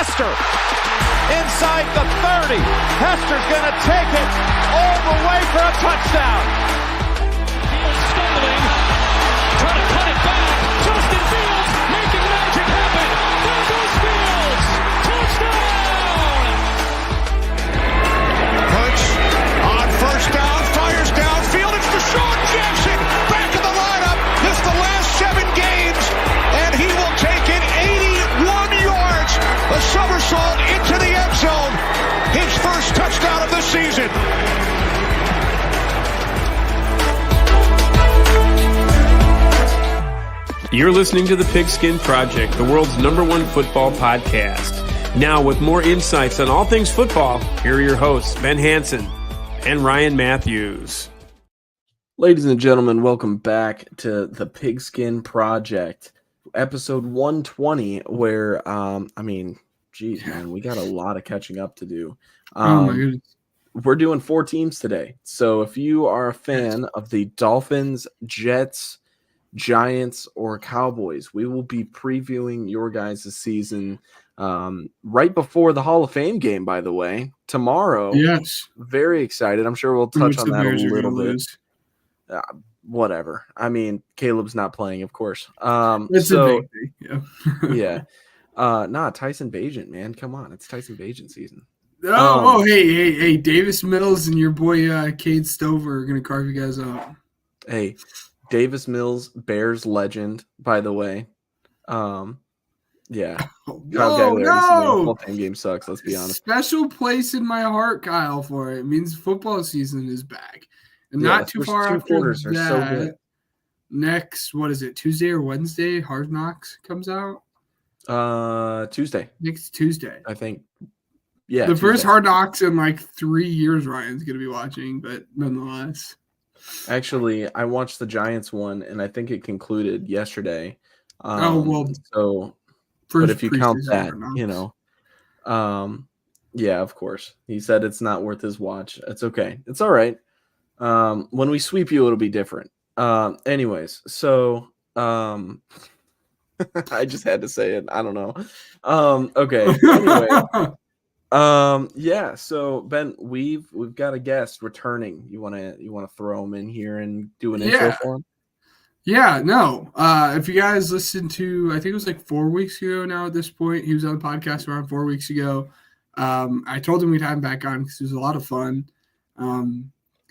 Hester inside the 30. Hester's going to take it all the way for a touchdown. Fields stumbling, trying to cut it back. Justin Fields making magic happen. There goes Fields. Touchdown! Hurts on first down, fires downfield. It's Deshaun Jackson back in the lineup. Missed the last 7 games, and he will take it 81 yards. A somersault into the end zone. His first touchdown of the season. You're listening to the Pigskin Project, the world's #1 football podcast. Now, with more insights on all things football, here are your hosts, Ben Hansen and Ryan Matthews. Ladies and gentlemen, welcome back to the Pigskin Project, episode 120, where, geez, man, we got a lot of catching up to do. Oh my goodness. We're doing 4 teams today. So if you are a fan of the Dolphins, Jets, Giants, or Cowboys, we will be previewing your guys' season right before the Hall of Fame game, by the way, tomorrow. Yes. Very excited. I'm sure we'll touch on that a little bit. Whatever. I mean, Caleb's not playing, of course. It's a big thing. Yeah. Tyson Bagent, man. Come on. It's Tyson Bagent season. Hey. Davis Mills and your boy Cade Stover are going to carve you guys up. Hey, Davis Mills, Bears legend, by the way. Yeah. No. Full-time game sucks, let's be honest. Special place in my heart, Kyle, for it. It means football season is back. And not too far after quarters are so good. Next, what is it, Tuesday or Wednesday, Hard Knocks comes out? Tuesday. Next Tuesday. I think. Yeah. The first Hard Knocks in like 3 years Ryan's going to be watching, but nonetheless. Actually, I watched the Giants one, and I think it concluded yesterday. So, but if you count that, yeah, of course. He said it's not worth his watch. It's okay. It's all right. When we sweep you, it'll be different. Anyways, so I just had to say it. I don't know. Okay. Anyway. Yeah, so Ben, we've got a guest returning. You wanna throw him in here and do an intro for him? Yeah, no. If you guys listened to, I think it was like 4 weeks ago now at this point, he was on the podcast around 4 weeks ago. I told him we'd have him back on because it was a lot of fun.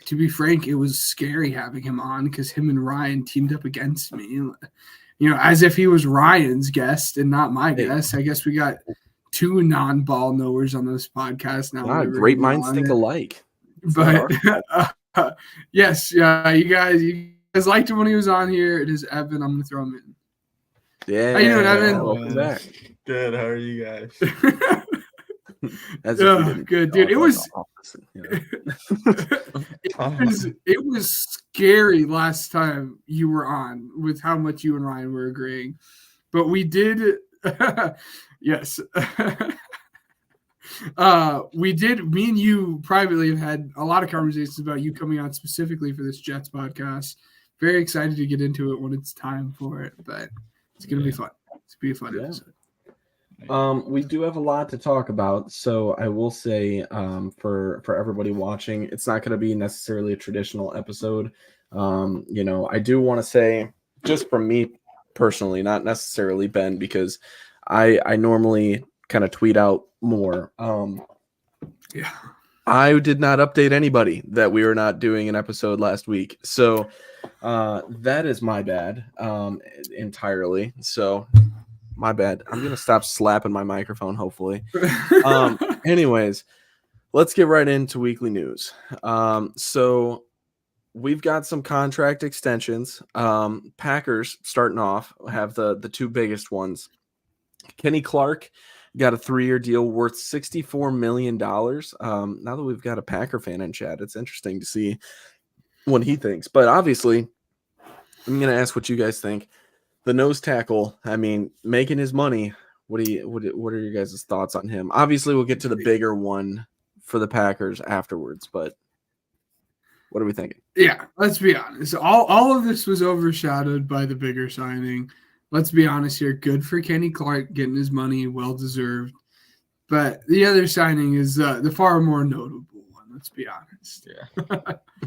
To be frank, it was scary having him on because him and Ryan teamed up against me. As if he was Ryan's guest and not my guest. I guess we got 2 non-ball knowers on this podcast now. Great minds think alike. But yes, you guys liked him when he was on here. It is Evan. I'm going to throw him in. Yeah. How you doing, Evan? Welcome back. Good. How are you guys? Good, dude. It was it was scary last time you were on with how much you and Ryan were agreeing. But we did yes. We did, me and you privately have had a lot of conversations about you coming on specifically for this Jets podcast. Very excited to get into it when it's time for it, but it's going to be fun. It's going to be a fun episode. We do have a lot to talk about, so I will say for everybody watching, it's not going to be necessarily a traditional episode. I do want to say, just from me personally, not necessarily Ben, because I normally kind of tweet out more. I did not update anybody that we were not doing an episode last week, so that is my bad entirely. So my bad. I'm gonna stop slapping my microphone, hopefully. Anyways, let's get right into weekly news. So we've got some contract extensions. Packers starting off have the 2 biggest ones. Kenny Clark got a 3-year deal worth $64 million. Now that we've got a Packer fan in chat, it's interesting to see what he thinks. But obviously, I'm going to ask what you guys think. The nose tackle, making his money. What are your guys' thoughts on him? Obviously, we'll get to the bigger one for the Packers afterwards, but what are we thinking? Yeah, let's be honest. All of this was overshadowed by the bigger signing. Let's be honest here. Good for Kenny Clark getting his money, well deserved. But the other signing is the far more notable one. Let's be honest.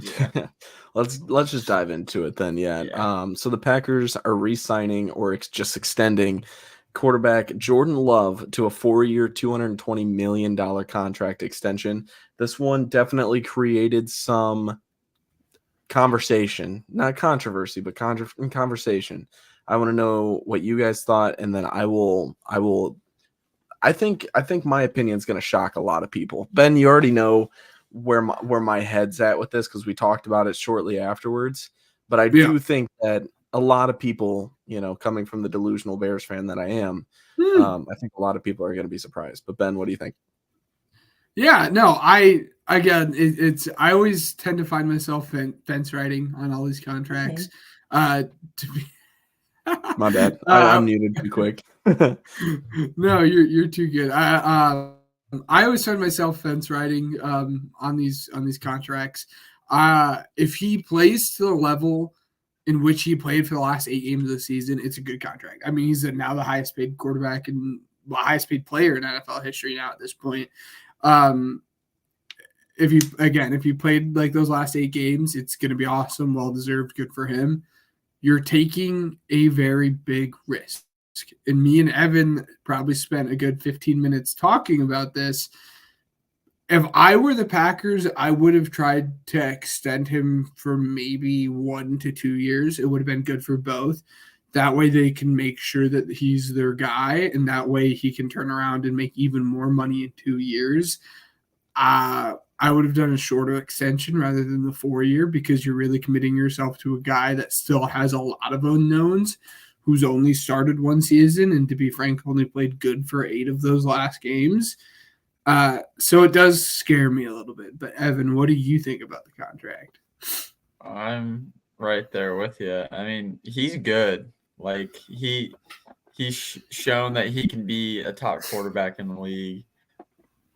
Yeah. Let's just dive into it then. Yeah. So the Packers are re-signing or just extending quarterback Jordan Love to a 4-year, $220 million contract extension. This one definitely created some conversation, not controversy, but conversation. I want to know what you guys thought, and then I think my opinion is going to shock a lot of people. Ben, you already know where my head's at with this because we talked about it shortly afterwards. But I do think that a lot of people, coming from the delusional Bears fan that I am, I think a lot of people are going to be surprised. But Ben, what do you think? Yeah, no, I always tend to find myself fence riding on all these contracts. To be My bad. I'm muted too quick. No, you're too good. I always find myself fence riding on these contracts. If he plays to the level in which he played for the last 8 games of the season, it's a good contract. I mean, he's now the highest paid quarterback and highest paid player in NFL history now at this point. If you played like those last 8 games, it's going to be awesome, well deserved, good for him. You're taking a very big risk. And me and Evan probably spent a good 15 minutes talking about this. If I were the Packers, I would have tried to extend him for maybe 1 to 2 years. It would have been good for both. That way they can make sure that he's their guy, and that way he can turn around and make even more money in 2 years. I would have done a shorter extension rather than the 4-year because you're really committing yourself to a guy that still has a lot of unknowns, who's only started 1 season and, to be frank, only played good for 8 of those last games. So it does scare me a little bit. But, Evan, what do you think about the contract? I'm right there with you. I mean, he's good. Like, he's shown that he can be a top quarterback in the league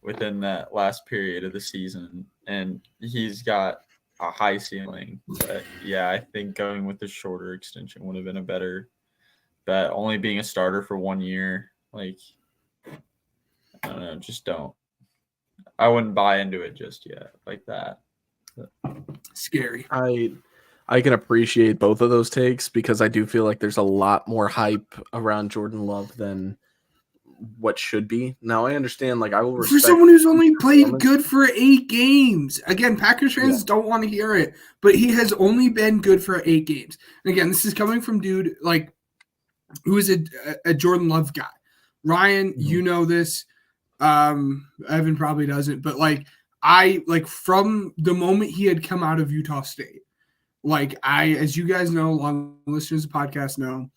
within that last period of the season, and he's got a high ceiling. But yeah, I think going with the shorter extension would have been a better bet. Only being a starter for 1 year, like, I don't know, just don't. I wouldn't buy into it just yet like that. Scary. I can appreciate both of those takes because I do feel like there's a lot more hype around Jordan Love than what should be. Now I understand, like, I will respect for someone who's only played good for 8 games. Again, Packers fans don't want to hear it, but he has only been good for 8 games. And again, this is coming from dude like who is a Jordan Love guy. Ryan, you know this. Evan probably doesn't, but from the moment he had come out of Utah State, as you guys know, long listeners of the podcast know,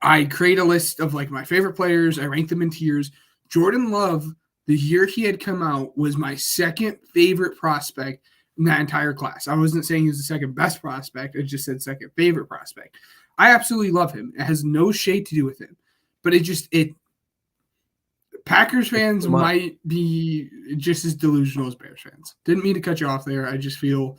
I create a list of my favorite players. I rank them in tiers. Jordan Love, the year he had come out, was my second favorite prospect in that entire class. I wasn't saying he was the second best prospect. I just said second favorite prospect. I absolutely love him. It has no shade to do with him, but Packers fans might be just as delusional as Bears fans. Didn't mean to cut you off there. I just feel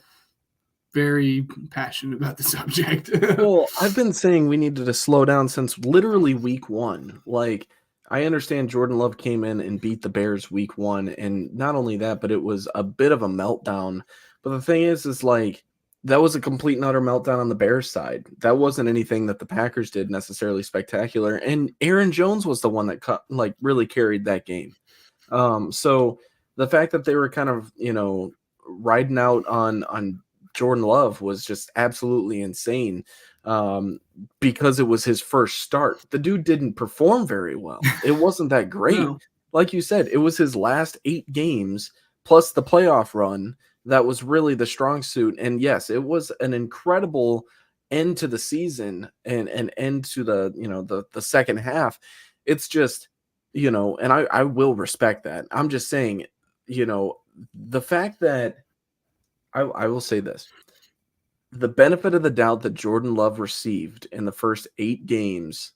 very passionate about the subject. Well, I've been saying we needed to slow down since literally week 1. I understand Jordan Love came in and beat the Bears week 1, and not only that, but it was a bit of a meltdown. But the thing is that was a complete and utter meltdown on the Bears side. That wasn't anything that the Packers did necessarily spectacular, and Aaron Jones was the one that really carried that game. So the fact that they were kind of riding out on Jordan Love was just absolutely insane because it was his first start. The dude didn't perform very well. It wasn't that great. No. Like you said, it was his last 8 games plus the playoff run that was really the strong suit. And yes, it was an incredible end to the season and an end to the second half. It's just, and I will respect that. I'm just saying, the fact that I will say this. The benefit of the doubt that Jordan Love received in the first 8 games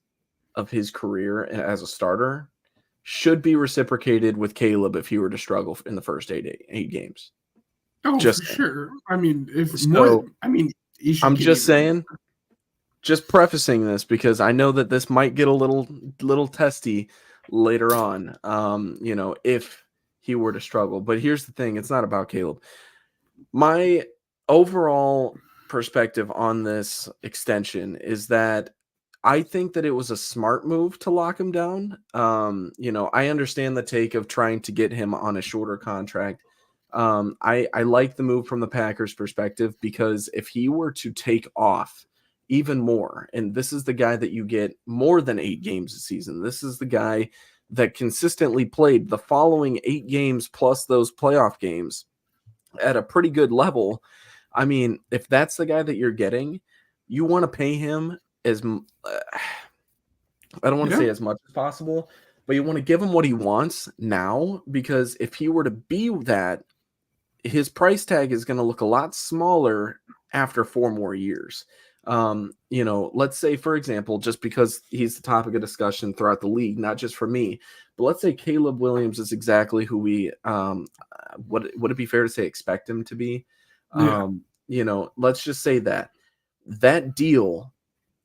of his career as a starter should be reciprocated with Caleb if he were to struggle in the first 8 games. Oh, just for sure. I mean, I'm just saying, just prefacing this because I know that this might get a little testy, later on, if he were to struggle. But here's the thing. It's not about Caleb. My overall perspective on this extension is that I think that it was a smart move to lock him down. I understand the take of trying to get him on a shorter contract. I like the move from the Packers' perspective because if he were to take off even more, and this is the guy that you get more than 8 games a season. This is the guy that consistently played the following 8 games plus those playoff games at a pretty good level. I mean, if that's the guy that you're getting, you want to pay him as I don't want to say as much as possible, but you want to give him what he wants now, because if he were to be that, his price tag is going to look a lot smaller after 4 more years. Let's say, for example, just because he's the topic of discussion throughout the league, not just for me, but let's say Caleb Williams is exactly who we, would it be fair to say expect him to be? Let's just say that deal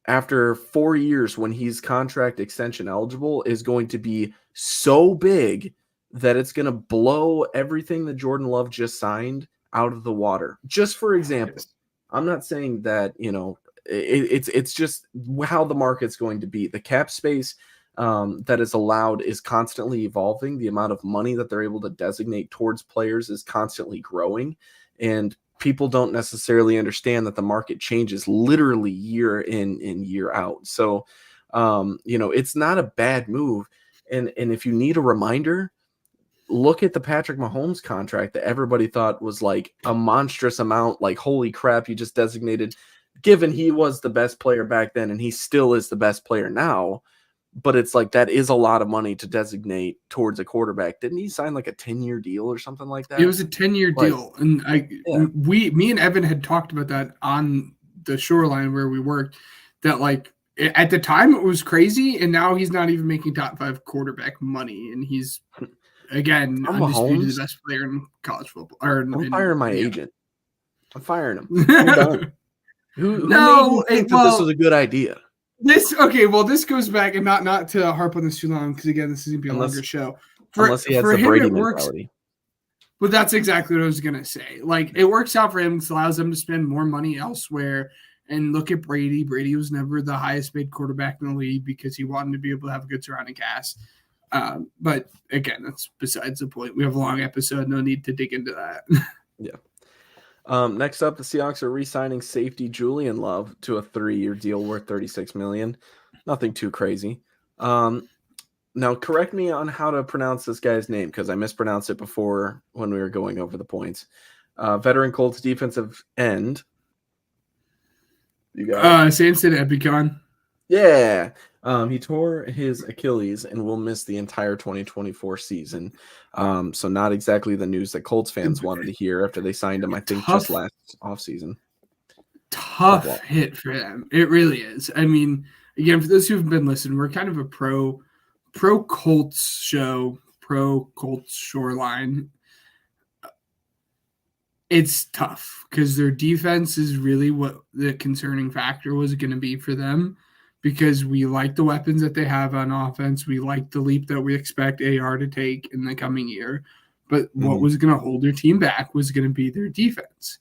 after 4 years when he's contract extension eligible is going to be so big that it's going to blow everything that Jordan Love just signed out of the water. Just for example, I'm not saying that, it's just how the market's going to be. The cap space that is allowed is constantly evolving. The amount of money that they're able to designate towards players is constantly growing. And people don't necessarily understand that the market changes literally year in and year out. So, it's not a bad move. And if you need a reminder, look at the Patrick Mahomes contract that everybody thought was like a monstrous amount. Like, holy crap, you just designated, given he was the best player back then and he still is the best player now. But it's like, that is a lot of money to designate towards a quarterback. Didn't he sign like a 10-year deal or something like that? It was a 10-year deal. And me and Evan had talked about that on the Shoreline where we worked, that like at the time it was crazy. And now he's not even making top 5 quarterback money. And he's, again, undisputed the best player in college football. I'm firing my agent. I'm firing him. I'm done. Who made you think that this was a good idea? This goes back, and not to harp on this too long, because again, this is gonna be a longer show. Unless he has the Brady mentality. But that's exactly what I was gonna say. Like, it works out for him because it allows them to spend more money elsewhere. And look at Brady. Brady was never the highest paid quarterback in the league because he wanted to be able to have a good surrounding cast. But again, that's besides the point. We have a long episode. No need to dig into that. Yeah. Next up, the Seahawks are re-signing safety Julian Love to a 3-year deal worth $36 million. Nothing too crazy. Now, correct me on how to pronounce this guy's name because I mispronounced it before when we were going over the points. Veteran Colts defensive end. You got Samson Ebicon. Yeah. He tore his Achilles and will miss the entire 2024 season. So not exactly the news that Colts fans wanted to hear after they signed him, I think, just last offseason. Tough hit for them. It really is. I mean, again, for those who've been listening, we're kind of a pro Colts show, pro Colts Shoreline. It's tough because their defense is really what the concerning factor was going to be for them. Because we like the weapons that they have on offense. We like the leap that we expect AR to take in the coming year. But what was going to hold their team back was going to be their defense.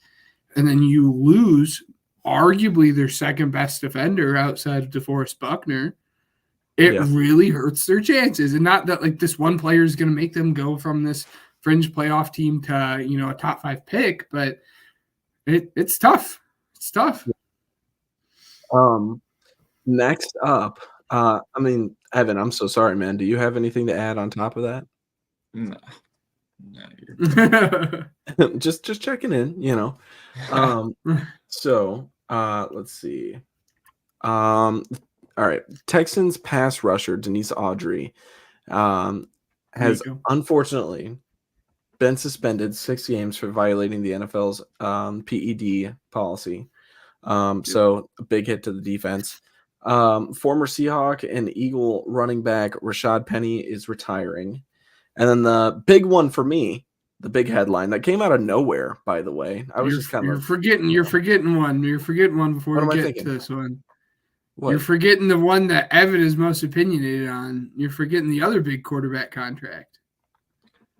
And then you lose arguably their second best defender outside of DeForest Buckner. It really hurts their chances. And not that like this one player is going to make them go from this fringe playoff team to, a top 5 pick, but it's tough. It's tough. Next up, Evan, I'm so sorry, man. Do you have anything to add on top of that? No, you're just checking in, So let's see. All right. Texans pass rusher Denise Audrey has unfortunately been suspended 6 games for violating the NFL's PED policy. So a big hit to the defense. Former Seahawk and Eagle running back Rashad Penny is retiring. And then the big one for me, the big headline that came out of nowhere, by the way. You're forgetting one. You're forgetting one before we get to this one. What? You're forgetting the one that Evan is most opinionated on. You're forgetting the other big quarterback contract.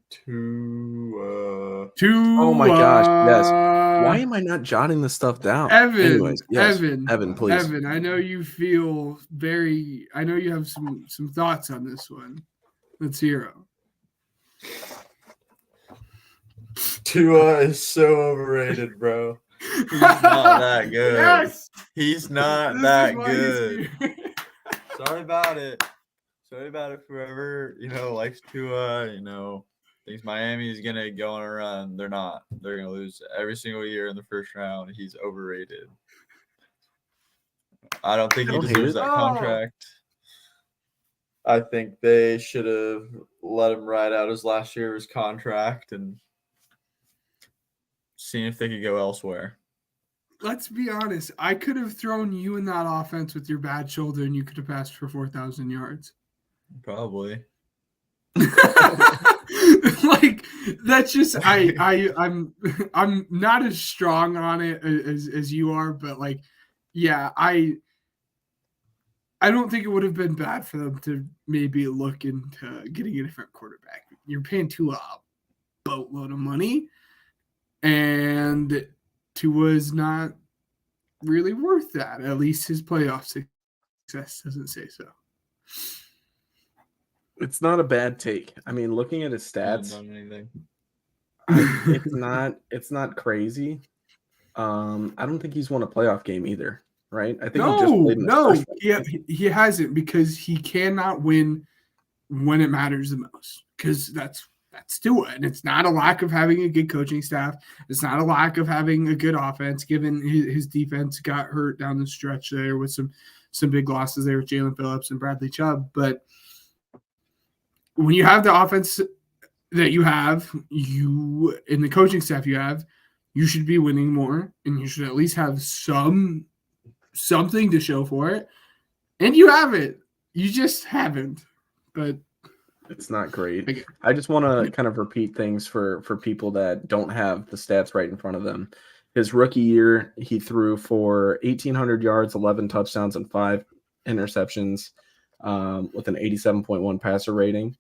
Tua. Oh my gosh, yes. Why am I not jotting this stuff down? Anyways, yes. Evan, please. Evan, I know you feel I know you have some thoughts on this one. Let's hear them. Tua is so overrated, bro. He's not that good. Yes! He's not This that is why he's good. here. Sorry about it. Whoever, likes Tua, thinks Miami is going to go on a run. They're not. They're going to lose every single year in the first round. He's overrated. I don't think he deserves that contract. I think they should have let him ride out his last year of his contract and seen if they could go elsewhere. Let's be honest. I could have thrown you in that offense with your bad shoulder, and you could have passed for 4,000 yards. Probably. Like that's just I'm not as strong on it as you are, but like, yeah, I don't think it would have been bad for them to maybe look into getting a different quarterback. You're paying Tua a boatload of money, and Tua's not really worth that. At least his playoff success doesn't say so. It's not a bad take. I mean, looking at his stats, it's not crazy. I don't think he's won a playoff game either, right? I think he just played in the first one. He hasn't, because he cannot win when it matters the most. Because that's Tua, and it's not a lack of having a good coaching staff. It's not a lack of having a good offense, given his defense got hurt down the stretch there with some big losses there with Jalen Phillips and Bradley Chubb, but when you have the offense that you have, you in the coaching staff you have, you should be winning more, and you should at least have something to show for it. And you have it. You just haven't. But it's not great. I just want to kind of repeat things for people that don't have the stats right in front of them. His rookie year, he threw for 1,800 yards, 11 touchdowns, and 5 interceptions with an 87.1 passer rating.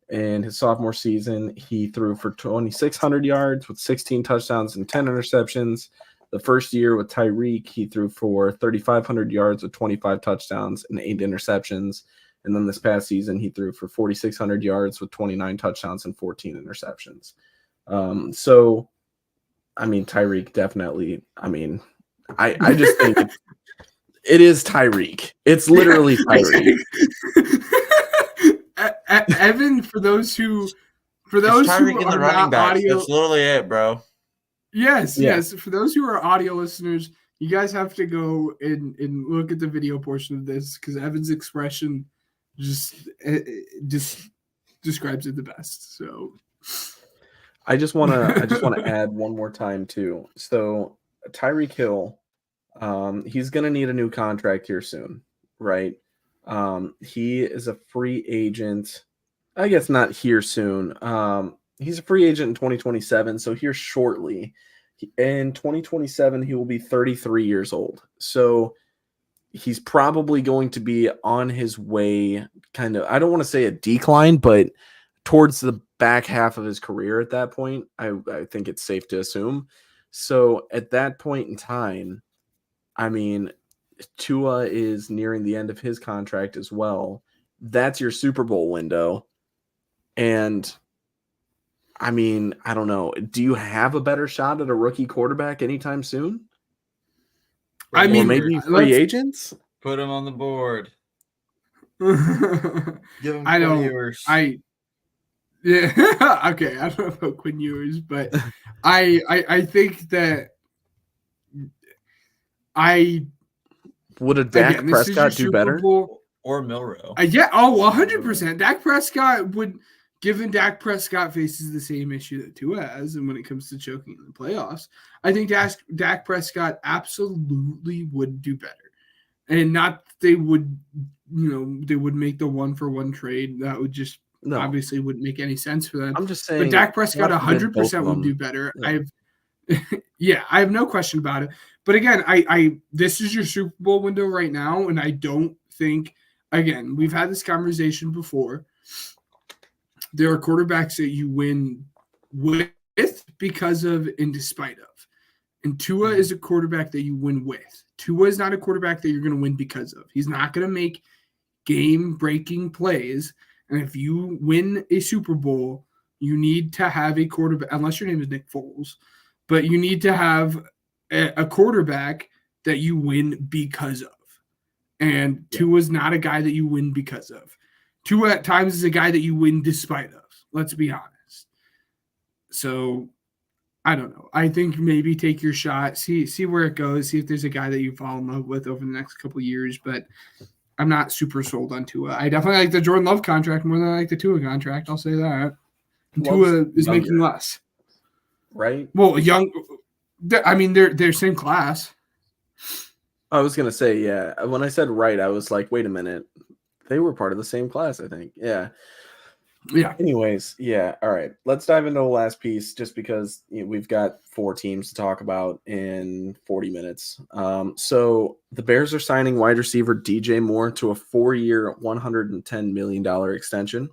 In his sophomore season, he threw for 2,600 yards with 16 touchdowns and 10 interceptions. The first year with Tyreek, he threw for 3,500 yards with 25 touchdowns and 8 interceptions. And then this past season, he threw for 4,600 yards with 29 touchdowns and 14 interceptions. So, I mean, Tyreek definitely, I mean, I just think it is Tyreek. It's literally Tyreek. Evan, for those who in the are running not backs. audio, That's literally it, bro. Yes. For those who are audio listeners, you guys have to go and look at the video portion of this, because Evan's expression just describes it the best. So I just want to add one more time too. So Tyreek Hill, he's going to need a new contract here soon, right? He is a free agent. I guess not here soon. He's a free agent in 2027, so here shortly. In 2027, he will be 33 years old. So he's probably going to be on his way, kind of, I don't want to say a decline, but towards the back half of his career at that point. I think it's safe to assume. So at that point in time, I mean, Tua is nearing the end of his contract as well. That's your Super Bowl window. And I mean, I don't know. Do you have a better shot at a rookie quarterback anytime soon? I mean, or maybe free agents? Put him on the board. Give him Quinn Ewers. Yeah. Okay. I don't know about Quinn Ewers, but I think that would a Dak Prescott do better? Or Milrow. 100%. Dak Prescott would, given Dak Prescott faces the same issue that Tua has, and when it comes to choking in the playoffs, I think Dak Prescott absolutely would do better. And not they would, they would make the 1-for-1 trade. That would just obviously wouldn't make any sense for them. I'm just saying. But Dak Prescott 100% would do better. Yeah. Yeah, I have no question about it. But again, I this is your Super Bowl window right now, and I don't think, again, we've had this conversation before. There are quarterbacks that you win with because of and despite of. And Tua is a quarterback that you win with. Tua is not a quarterback that you're going to win because of. He's not going to make game-breaking plays. And if you win a Super Bowl, you need to have a quarterback, unless your name is Nick Foles, but you need to have a quarterback that you win because of. And Tua's not a guy that you win because of. Tua at times is a guy that you win despite of. Let's be honest. So I don't know. I think maybe take your shot, see where it goes, see if there's a guy that you fall in love with over the next couple of years. But I'm not super sold on Tua. I definitely like the Jordan Love contract more than I like the Tua contract. I'll say that. And Tua is making less, right? Well, young. I mean, they're same class. I was gonna say, yeah. When I said right, I was like, wait a minute. They were part of the same class, I think. Yeah. Yeah. Anyways, yeah. All right. Let's dive into the last piece just because we've got 4 teams to talk about in 40 minutes. So the Bears are signing wide receiver DJ Moore to a 4-year, $110 million extension.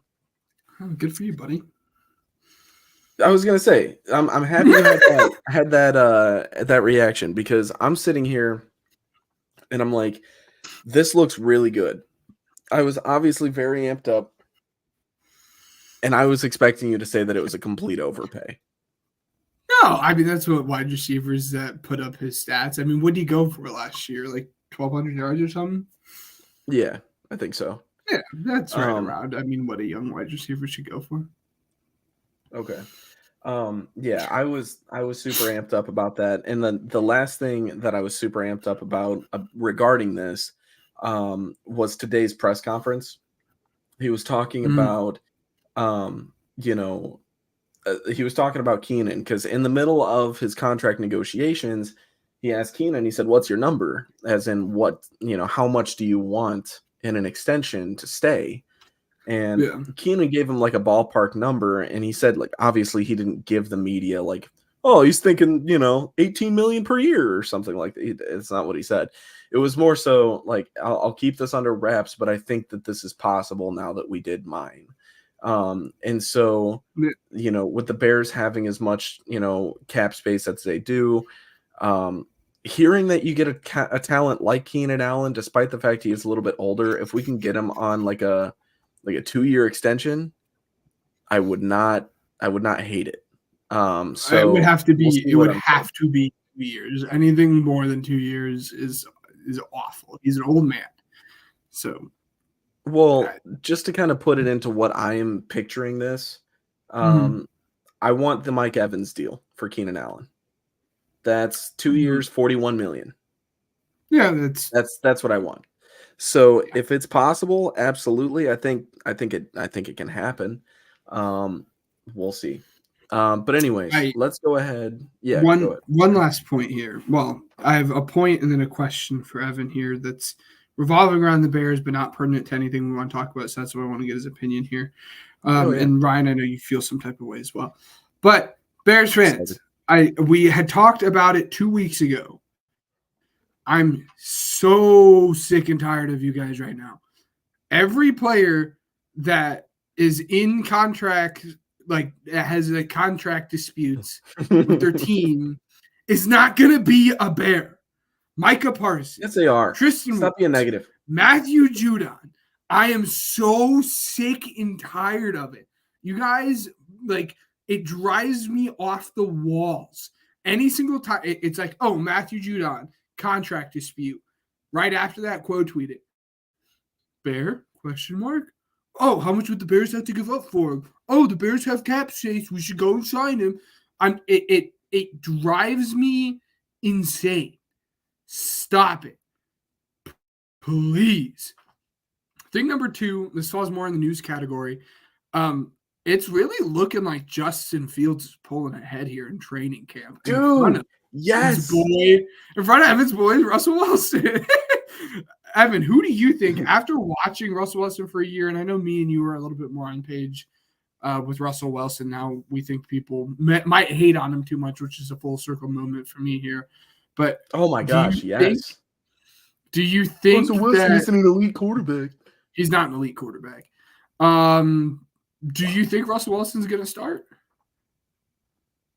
Oh, good for you, buddy. I was gonna say, I'm happy you had that reaction because I'm sitting here and I'm like, this looks really good. I was obviously very amped up. And I was expecting you to say that it was a complete overpay. No, I mean, that's what wide receivers that put up his stats. I mean, what did he go for last year? Like 1,200 yards or something? Yeah, I think so. Yeah, that's right around. I mean, what a young wide receiver should go for. Okay. Yeah, I was super amped up about that. And then the last thing that I was super amped up about regarding this was today's press conference. He was talking about he was talking about Keenan because in the middle of his contract negotiations, he asked Keenan, he said, what's your number? As in what, how much do you want in an extension to stay? And Keenan gave him like a ballpark number. And he said, like, obviously he didn't give the media like, oh, he's thinking, 18 million per year or something like that. It's not what he said. It was more so like, I'll keep this under wraps, but I think that this is possible now that we did mine. And so, with the Bears having as much, cap space as they do, hearing that you get a talent like Keenan Allen, despite the fact he is a little bit older, if we can get him on like a 2-year extension, I would not hate it. So it would have to be, it would have to be 2 years. Anything more than 2 years is awful. He's an old man. So, well, just to kind of put it into what I am picturing this, I want the Mike Evans deal for Keenan Allen. That's 2 years, $41 million. Yeah, that's what I want. So if it's possible, absolutely, I think it can happen. We'll see. But anyways, let's go ahead. Yeah, go ahead. One last point here. Well, I have a point and then a question for Evan here that's revolving around the Bears, but not pertinent to anything we want to talk about. So that's why I want to get his opinion here. And Ryan, I know you feel some type of way as well. But Bears fans, we had talked about it 2 weeks ago. I'm so sick and tired of you guys right now. Every player that is in contract, like has like contract disputes with their team, is not going to be a Bear. Micah Parsons. Yes, they are. Tristan Stop being negative. Matthew Judon. I am so sick and tired of it. You guys, like, it drives me off the walls. Any single time, it's like, oh, Matthew Judon, contract dispute. Right after that, quote tweet it. Bear? Question mark. Oh, how much would the Bears have to give up for him? Oh, the Bears have cap space. We should go and sign him. It drives me insane. Stop it. Please. Thing number 2, this falls more in the news category. It's really looking like Justin Fields is pulling ahead here in training camp. Dude, yes. In front of Evan's boy, Russell Wilson. Evan, who do you think, after watching Russell Wilson for a year, and I know me and you are a little bit more on page with Russell Wilson. Now we think people might hate on him too much, which is a full circle moment for me here. But oh my gosh, yes. Do you think Russell Wilson that isn't an elite quarterback? He's not an elite quarterback. Do you think Russell Wilson's going to start?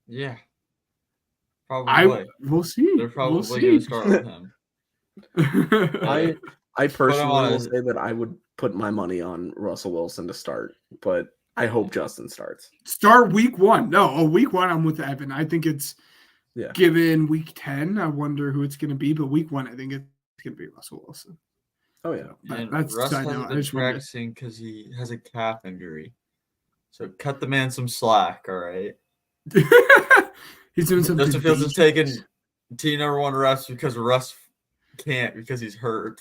Yeah. Probably. We'll see. They're probably going to start with him. I personally will say that I would put my money on Russell Wilson to start, but I hope Justin starts. Start week 1. No, week 1, I'm with Evan. I think it's given week 10. I wonder who it's going to be, but week 1, I think it's going to be Russell Wilson. Oh, yeah. And that's Russ hasn't been practicing because he has a calf injury. So cut the man some slack, all right? He's doing something. Justin Fields is taking team number 1 reps because Russ can't because he's hurt.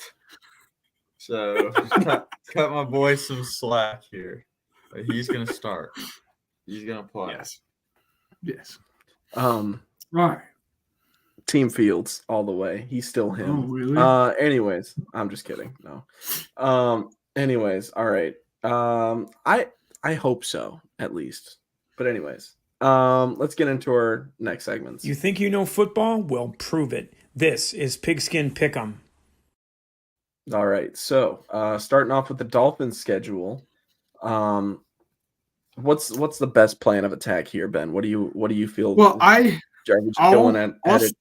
So cut my boy some slack here. But he's going to start. He's going to play. Yes. Right. Team Fields all the way. He's still him. Oh, really? Anyways, I'm just kidding. No. Anyways, all right. I hope so, at least. But anyways, let's get into our next segments. You think you know football? Well, prove it. This is Pigskin Pick'em. All right. So, starting off with the Dolphins schedule. What's the best plan of attack here, Ben? What do you feel? Well, Jarvis going at it.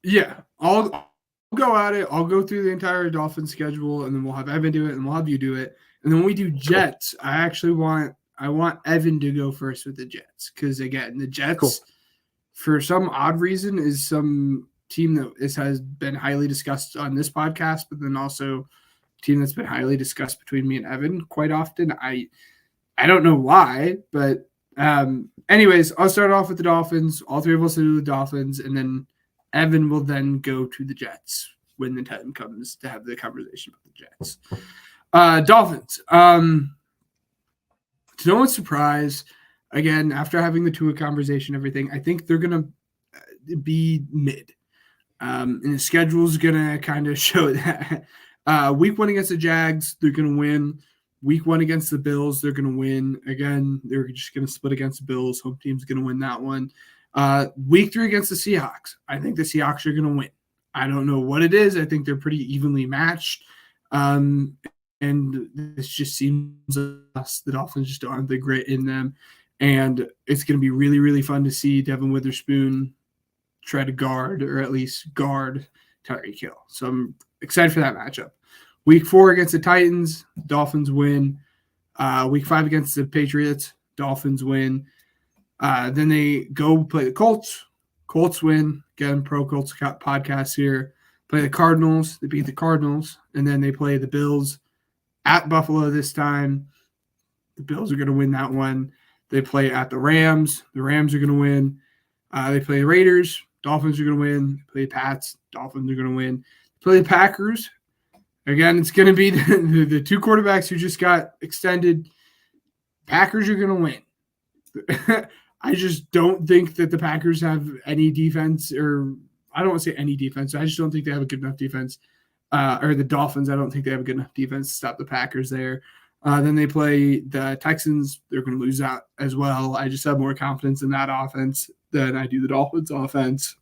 Yeah, I'll go at it. I'll go through the entire Dolphins schedule, and then we'll have Evan do it, and we'll have you do it. And then when we do Jets, I want Evan to go first with the Jets because again, the Jets, for some odd reason, is some team that has been highly discussed on this podcast, but then also a team that's been highly discussed between me and Evan quite often. I don't know why, but anyways, I'll start off with the Dolphins. All three of us will do the Dolphins, and then Evan will then go to the Jets when the time comes to have the conversation about the Jets. Dolphins. To no one's surprise, again, after having the Tua conversation, everything, I think they're going to be mid. And the schedule's going to kind of show that. Week 1 against the Jags, they're going to win. Week 1 against the Bills, they're going to win. Again, they're just going to split against the Bills. Home team's going to win that one. Week 3 against the Seahawks, I think the Seahawks are going to win. I don't know what it is. I think they're pretty evenly matched. And this just seems the Dolphins just don't have the grit in them. And it's going to be really, really fun to see Devin Witherspoon try to guard, or at least guard Tyreek Hill. So I'm excited for that matchup. Week 4 against the Titans, Dolphins win. Week 5 against the Patriots, Dolphins win. Then they go play the Colts. Colts win. Again, Pro Colts podcast here. Play the Cardinals. They beat the Cardinals. And then they play the Bills at Buffalo this time. The Bills are going to win that one. They play at the Rams. The Rams are going to win. They play the Raiders. Dolphins are going to win. They play the Pats. Dolphins are going to win. They play the Packers. Again, it's going to be the two quarterbacks who just got extended. Packers are going to win. I just don't think that the Packers have any defense, or I don't want to say any defense. I just don't think they have a good enough defense. Or the Dolphins, I don't think they have a good enough defense to stop the Packers there. Then they play the Texans. They're going to lose out as well. I just have more confidence in that offense than I do the Dolphins offense.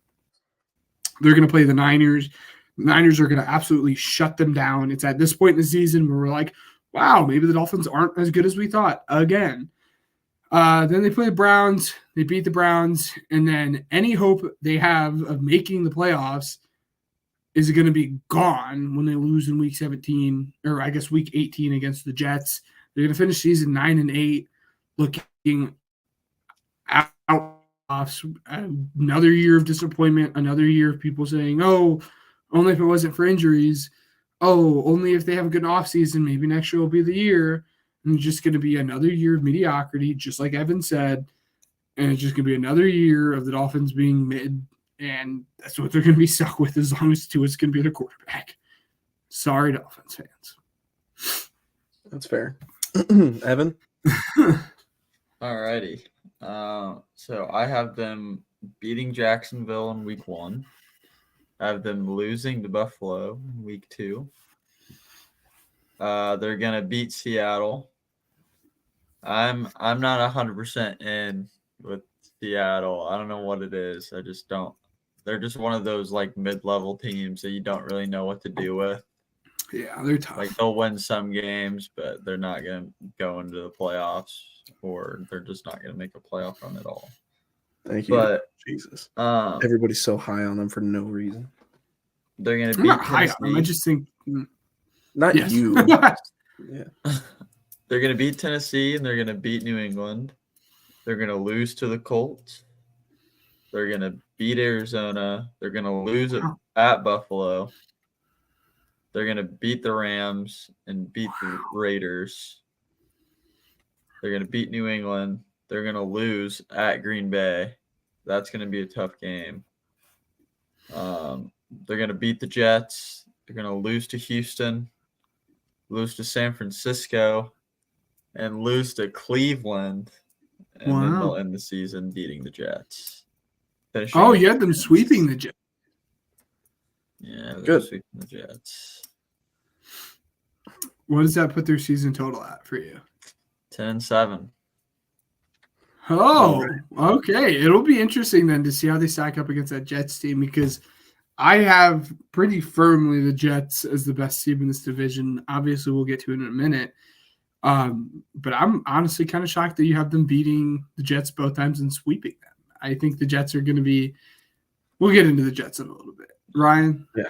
They're going to play the Niners. The Niners are going to absolutely shut them down. It's at this point in the season where we're like, wow, maybe the Dolphins aren't as good as we thought again. Then they play the Browns. They beat the Browns. And then any hope they have of making the playoffs is going to be gone when they lose in week 17, or I guess week 18 against the Jets. They're going to finish season 9-8, looking out. Another year of disappointment, another year of people saying, oh, only if it wasn't for injuries. Oh, only if they have a good offseason, maybe next year will be the year. And it's just going to be another year of mediocrity, just like Evan said. And it's just going to be another year of the Dolphins being mid. And that's what they're going to be stuck with as long as Tua's going to be the quarterback. Sorry, Dolphins fans. That's fair. Evan? All righty. So I have them beating Jacksonville in week 1. I have them losing to Buffalo in week 2. They're going to beat Seattle. I'm not 100% in with Seattle. I don't know what it is. I just don't. They're just one of those like mid-level teams that you don't really know what to do with. Yeah, they're tough. Like they'll win some games, but they're not going to go into the playoffs, or they're just not going to make a playoff run at all. Thank you. But Jesus. um, Everybody's so high on them for no reason. they're going to I'm beat not high Tennessee. on them. I just think Not yes. you. Yeah. They're going to beat Tennessee, and they're going to beat New England. They're going to lose to the Colts. They're going to beat Arizona. They're going to lose at Buffalo. They're going to beat the Rams and beat the Raiders. They're going to beat New England. They're going to lose at Green Bay. That's going to be a tough game. They're going to beat the Jets. They're going to lose to Houston, lose to San Francisco, and lose to Cleveland. And then they'll end the season beating the Jets. Oh, you had them sweeping the Jets. Yeah, they're Good. sweeping the Jets. What does that put their season total at for you? 10-7. Oh, okay. It'll be interesting then to see how they stack up against that Jets team because I have pretty firmly the Jets as the best team in this division. Obviously, we'll get to it in a minute. But I'm honestly kind of shocked that you have them beating the Jets both times and sweeping them. I think the Jets are going to be – we'll get into the Jets in a little bit. Ryan? Yeah.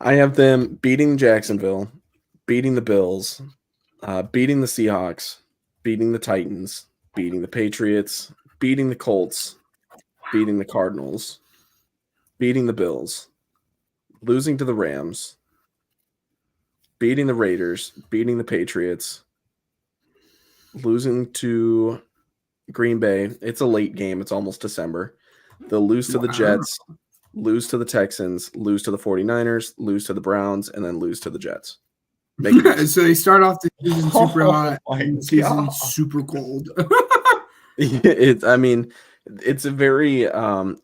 I have them beating Jacksonville, beating the Bills, beating the Seahawks, beating the Titans, beating the Patriots, beating the Colts, beating the Cardinals, beating the Bills, losing to the Rams, beating the Raiders, beating the Patriots, losing to Green Bay. It's a late game. It's almost December. They'll lose to the Jets, lose to the Texans, lose to the 49ers, lose to the Browns, and then lose to the Jets. So they start off the season super hot and the season God. super cold. It's a very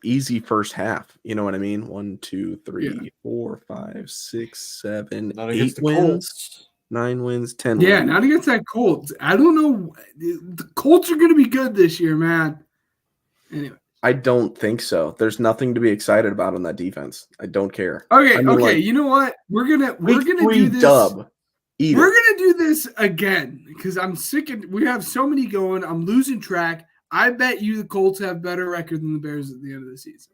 easy first half. You know what I mean? 1, 2, 3, 4, 5, 6, 7, 8 wins, 9 wins, 10 Yeah, wins. not against that Colts. I don't know. The Colts are going to be good this year, man. Anyway. I don't think so. There's nothing to be excited about on that defense. I don't care. Okay, I mean, okay. You know what? We're gonna do this. Dub. We're gonna do this again because I'm sick of. We have so many going. I'm losing track. I bet you the Colts have better record than the Bears at the end of the season.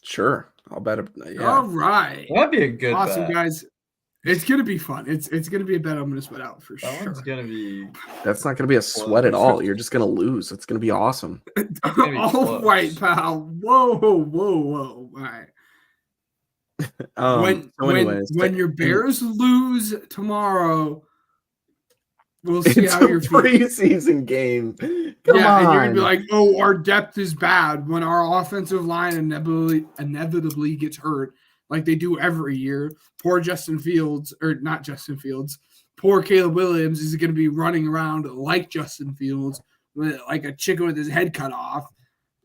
Sure, I'll bet it. Yeah. All right. That'd be a good Awesome, bet. guys. It's gonna be fun. It's gonna be a bet I'm gonna sweat out for That sure. one's going to be That's not going to be a sweat at all. You're just going to lose. It's going to be awesome. gonna be All close. right, pal. Whoa. All right. When your Bears lose tomorrow, we'll see it's how a you're feeling. preseason game. Come And you're on. gonna be like, "Oh, our depth is bad." When our offensive line inevitably gets hurt, like they do every year. Poor Justin Fields, or not Justin Fields. Poor Caleb Williams is going to be running around like Justin Fields, like a chicken with his head cut off.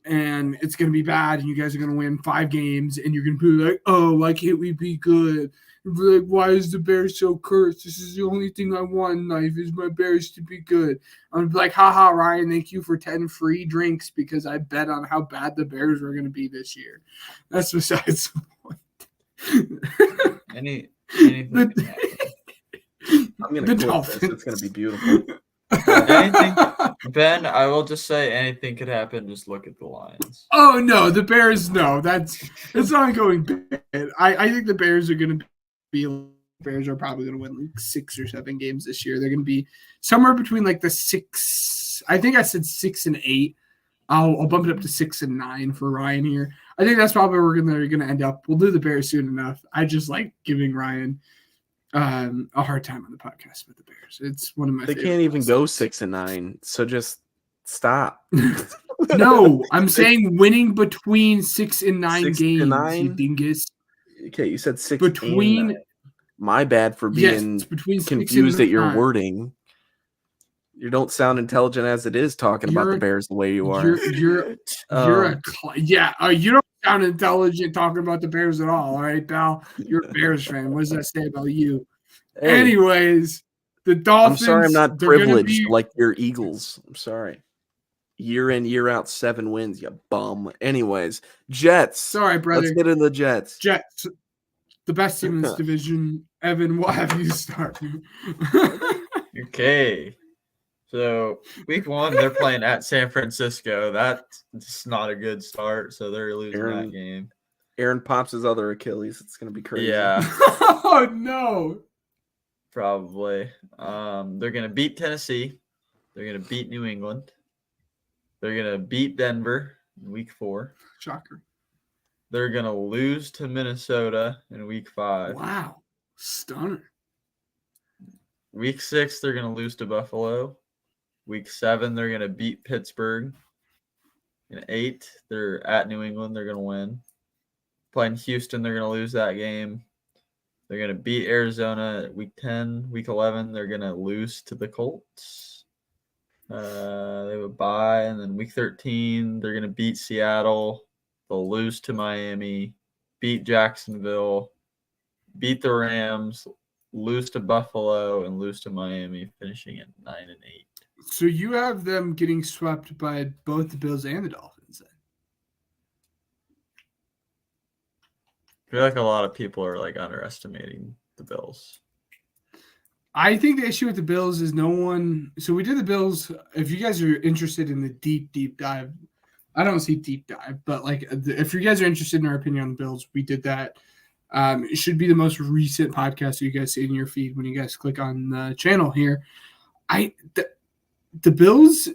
And it's going to be bad, and you guys are going to win 5 games, and you're going to be like, oh, why can't we be good? And be like, why is the Bears so cursed? This is the only thing I want in life is my Bears to be good. I'm going to be like, haha, Ryan, thank you for 10 free drinks because I bet on how bad the Bears were going to be this year. That's besides the point. anything. I'm going the to clip this. Dolphins. It's going to be beautiful. Anything, Ben, I will just say anything could happen. Just look at the Lions. Oh, no, the Bears, no. It's not going bad. I think the Bears are going to be – Bears are probably going to win like 6 or 7 games this year. They're going to be somewhere between like the 6 – I think I said 6 and 8. I'll bump it up to 6 and 9 for Ryan here. I think that's probably where they're going to end up. We'll do the Bears soon enough. I just like giving Ryan a hard time on the podcast with the Bears. It's one of my They favorite can't even podcasts. go 6 and 9. So just stop. No, I'm saying winning between 6 and 9 6 to games, 9? you dingus. Okay, you said 6 Between- and 9. My bad for being Yes, between 6 confused and at your 9. wording. You don't sound intelligent as it is talking about You're- the Bears the way you are. You're you don't sound intelligent talking about the Bears at all right, pal? You're a Bears fan. What does that say about you? Hey, Anyways, The I'm Dolphins. sorry I'm not they're gonna privileged be- like your Eagles. I'm sorry. Year in, year out, 7 wins, you bum. Anyways, Jets. Sorry, brother. Let's get into the Jets. Jets, the best team in this division. Evan, we'll have you start. Okay. So week 1, they're playing at San Francisco. That's not a good start, so they're losing that game. Aaron pops his other Achilles. It's gonna be crazy. Yeah, Oh no. probably. They're gonna beat Tennessee. They're gonna beat New England. They're gonna beat Denver in week 4. Shocker. They're gonna lose to Minnesota in week 5. Wow. Stunner. Week 6, they're gonna lose to Buffalo. Week 7, they're gonna beat Pittsburgh. In 8, they're at New England. They're gonna win. Playing Houston, they're gonna lose that game. They're gonna beat Arizona at week 10. Week 11, they're gonna lose to the Colts. They have a bye, and then week 13, they're gonna beat Seattle. They'll lose to Miami, beat Jacksonville, beat the Rams, lose to Buffalo, and lose to Miami, finishing at 9-8. So you have them getting swept by both the Bills and the Dolphins then. I feel like a lot of people are like underestimating the Bills. I think the issue with the Bills is no one. So we did the Bills. If you guys are interested in the deep dive, I don't see deep dive, but like if you guys are interested in our opinion on the Bills, we did that. It should be the most recent podcast you guys see in your feed when you guys click on the channel here. The Bills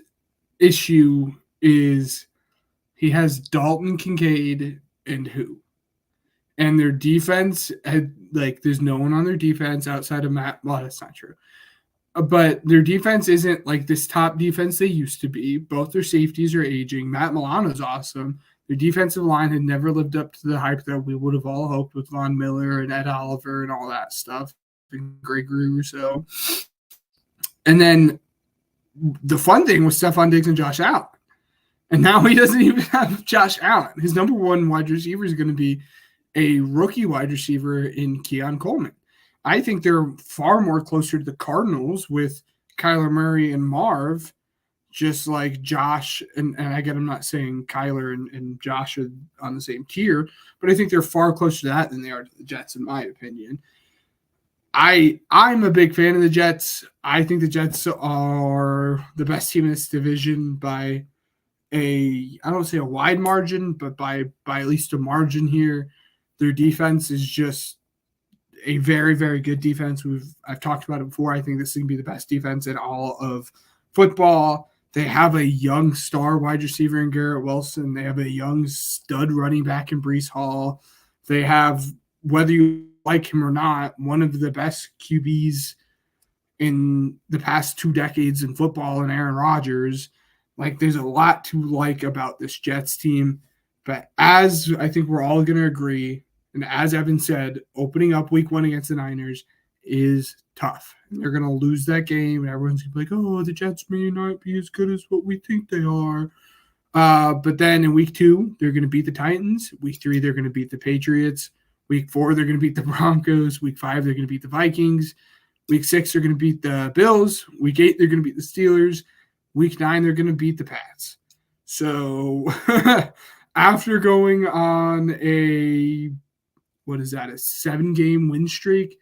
issue is he has Dalton Kincaid and who? And their defense had there's no one on their defense outside of Matt. Well, that's not true. But their defense isn't like this top defense they used to be. Both their safeties are aging. Matt Milano's awesome. Their defensive line had never lived up to the hype that we would have all hoped with Von Miller and Ed Oliver and all that stuff, and Gregory Rousseau. And then the fun thing was Stephon Diggs and Josh Allen. And now he doesn't even have Josh Allen. His number one wide receiver is going to be a rookie wide receiver in Keon Coleman. I think they're far more closer to the Cardinals with Kyler Murray and Marv, just like Josh. And again, I'm not saying Kyler and Josh are on the same tier, but I think they're far closer to that than they are to the Jets, in my opinion. I'm a big fan of the Jets. I think the Jets are the best team in this division by I don't say a wide margin, but by at least a margin here. Their defense is just a very, very good defense. I've talked about it before. I think this is going to be the best defense in all of football. They have a young star wide receiver in Garrett Wilson. They have a young stud running back in Breece Hall. They have, whether you like him or not, one of the best QBs in the past 2 decades in football in Aaron Rodgers. Like, there's a lot to like about this Jets team. But as I think we're all going to agree, and as Evan said, opening up week 1 against the Niners is tough. And they're going to lose that game, and everyone's going to be like, oh, the Jets may not be as good as what we think they are. But then in week 2, they're going to beat the Titans. Week 3, they're going to beat the Patriots. Week 4, they're going to beat the Broncos. Week 5, they're going to beat the Vikings. Week 6, they're going to beat the Bills. Week 8, they're going to beat the Steelers. Week 9, they're going to beat the Pats. So after going on a 7-game win streak,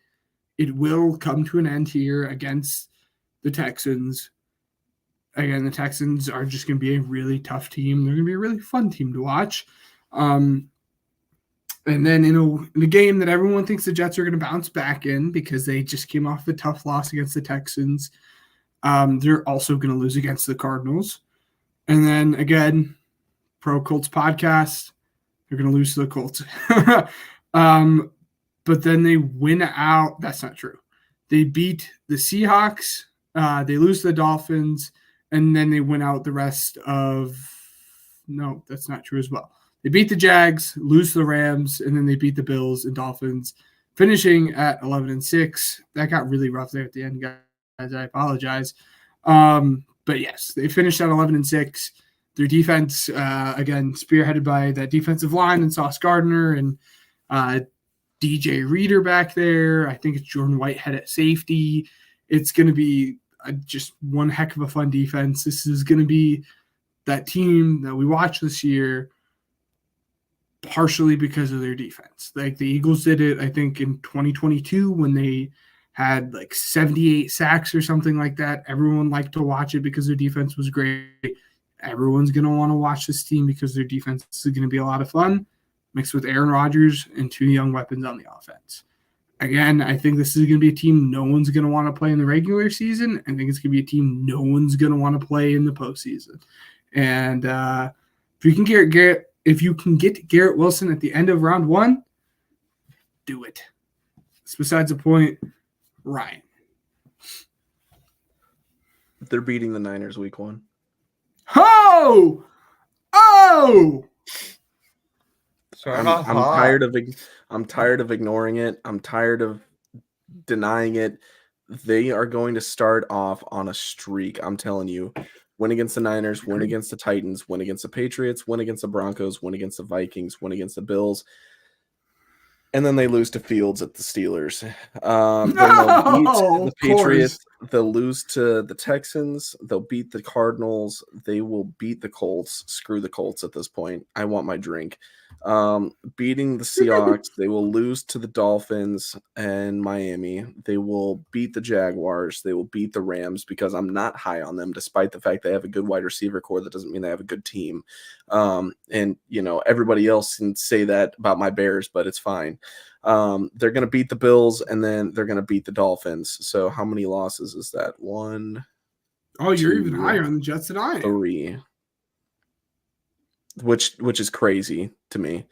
it will come to an end here against the Texans. Again, the Texans are just going to be a really tough team. They're going to be a really fun team to watch. And then in a game that everyone thinks the Jets are going to bounce back in because they just came off a tough loss against the Texans, they're also going to lose against the Cardinals. And then, again, Pro Colts podcast, they're going to lose to the Colts. But then they win out. That's not true. They beat the Seahawks. They lose to the Dolphins. And then they win out the rest of – no, that's not true as well. They beat the Jags, lose to the Rams, and then they beat the Bills and Dolphins, finishing at 11-6. That got really rough there at the end, guys. I apologize. But yes, they finished at 11-6. Their defense, again, spearheaded by that defensive line and Sauce Gardner and DJ Reader back there. I think it's Jordan Whitehead at safety. it's going to be just one heck of a fun defense. This is going to be that team that we watched this year partially because of their defense. Like the Eagles did it, I think, in 2022 when they had like 78 sacks or something like that. Everyone liked to watch it because their defense was great. Everyone's going to want to watch this team because their defense is going to be a lot of fun, mixed with Aaron Rodgers and two young weapons on the offense. Again, I think this is going to be a team no one's going to want to play in the regular season. I think it's going to be a team no one's going to want to play in the postseason. And if you can get Garrett Wilson at the end of round 1, do it. It's besides the point. Ryan. They're beating the Niners week 1. Oh! I'm tired of ignoring it. I'm tired of denying it. They are going to start off on a streak. I'm telling you. Win against the Niners, win against the Titans, win against the Patriots, win against the Broncos, win against the Vikings, win against the Bills. And then they lose to Fields at the Steelers. Then they'll beat the Patriots. They'll lose to the Texans. They'll beat the Cardinals. They will beat the Colts. Screw the Colts at this point. I want my drink. Beating the Seahawks. They will lose to the Dolphins and Miami. They will beat the Jaguars. They will beat the Rams because I'm not high on them, despite the fact they have a good wide receiver core. That doesn't mean they have a good team. And, everybody else can say that about my Bears, but it's fine. They're going to beat the Bills, and then they're going to beat the Dolphins. So how many losses is that? 1, Oh, you're even higher on the Jets than I am. 3. Which is crazy to me.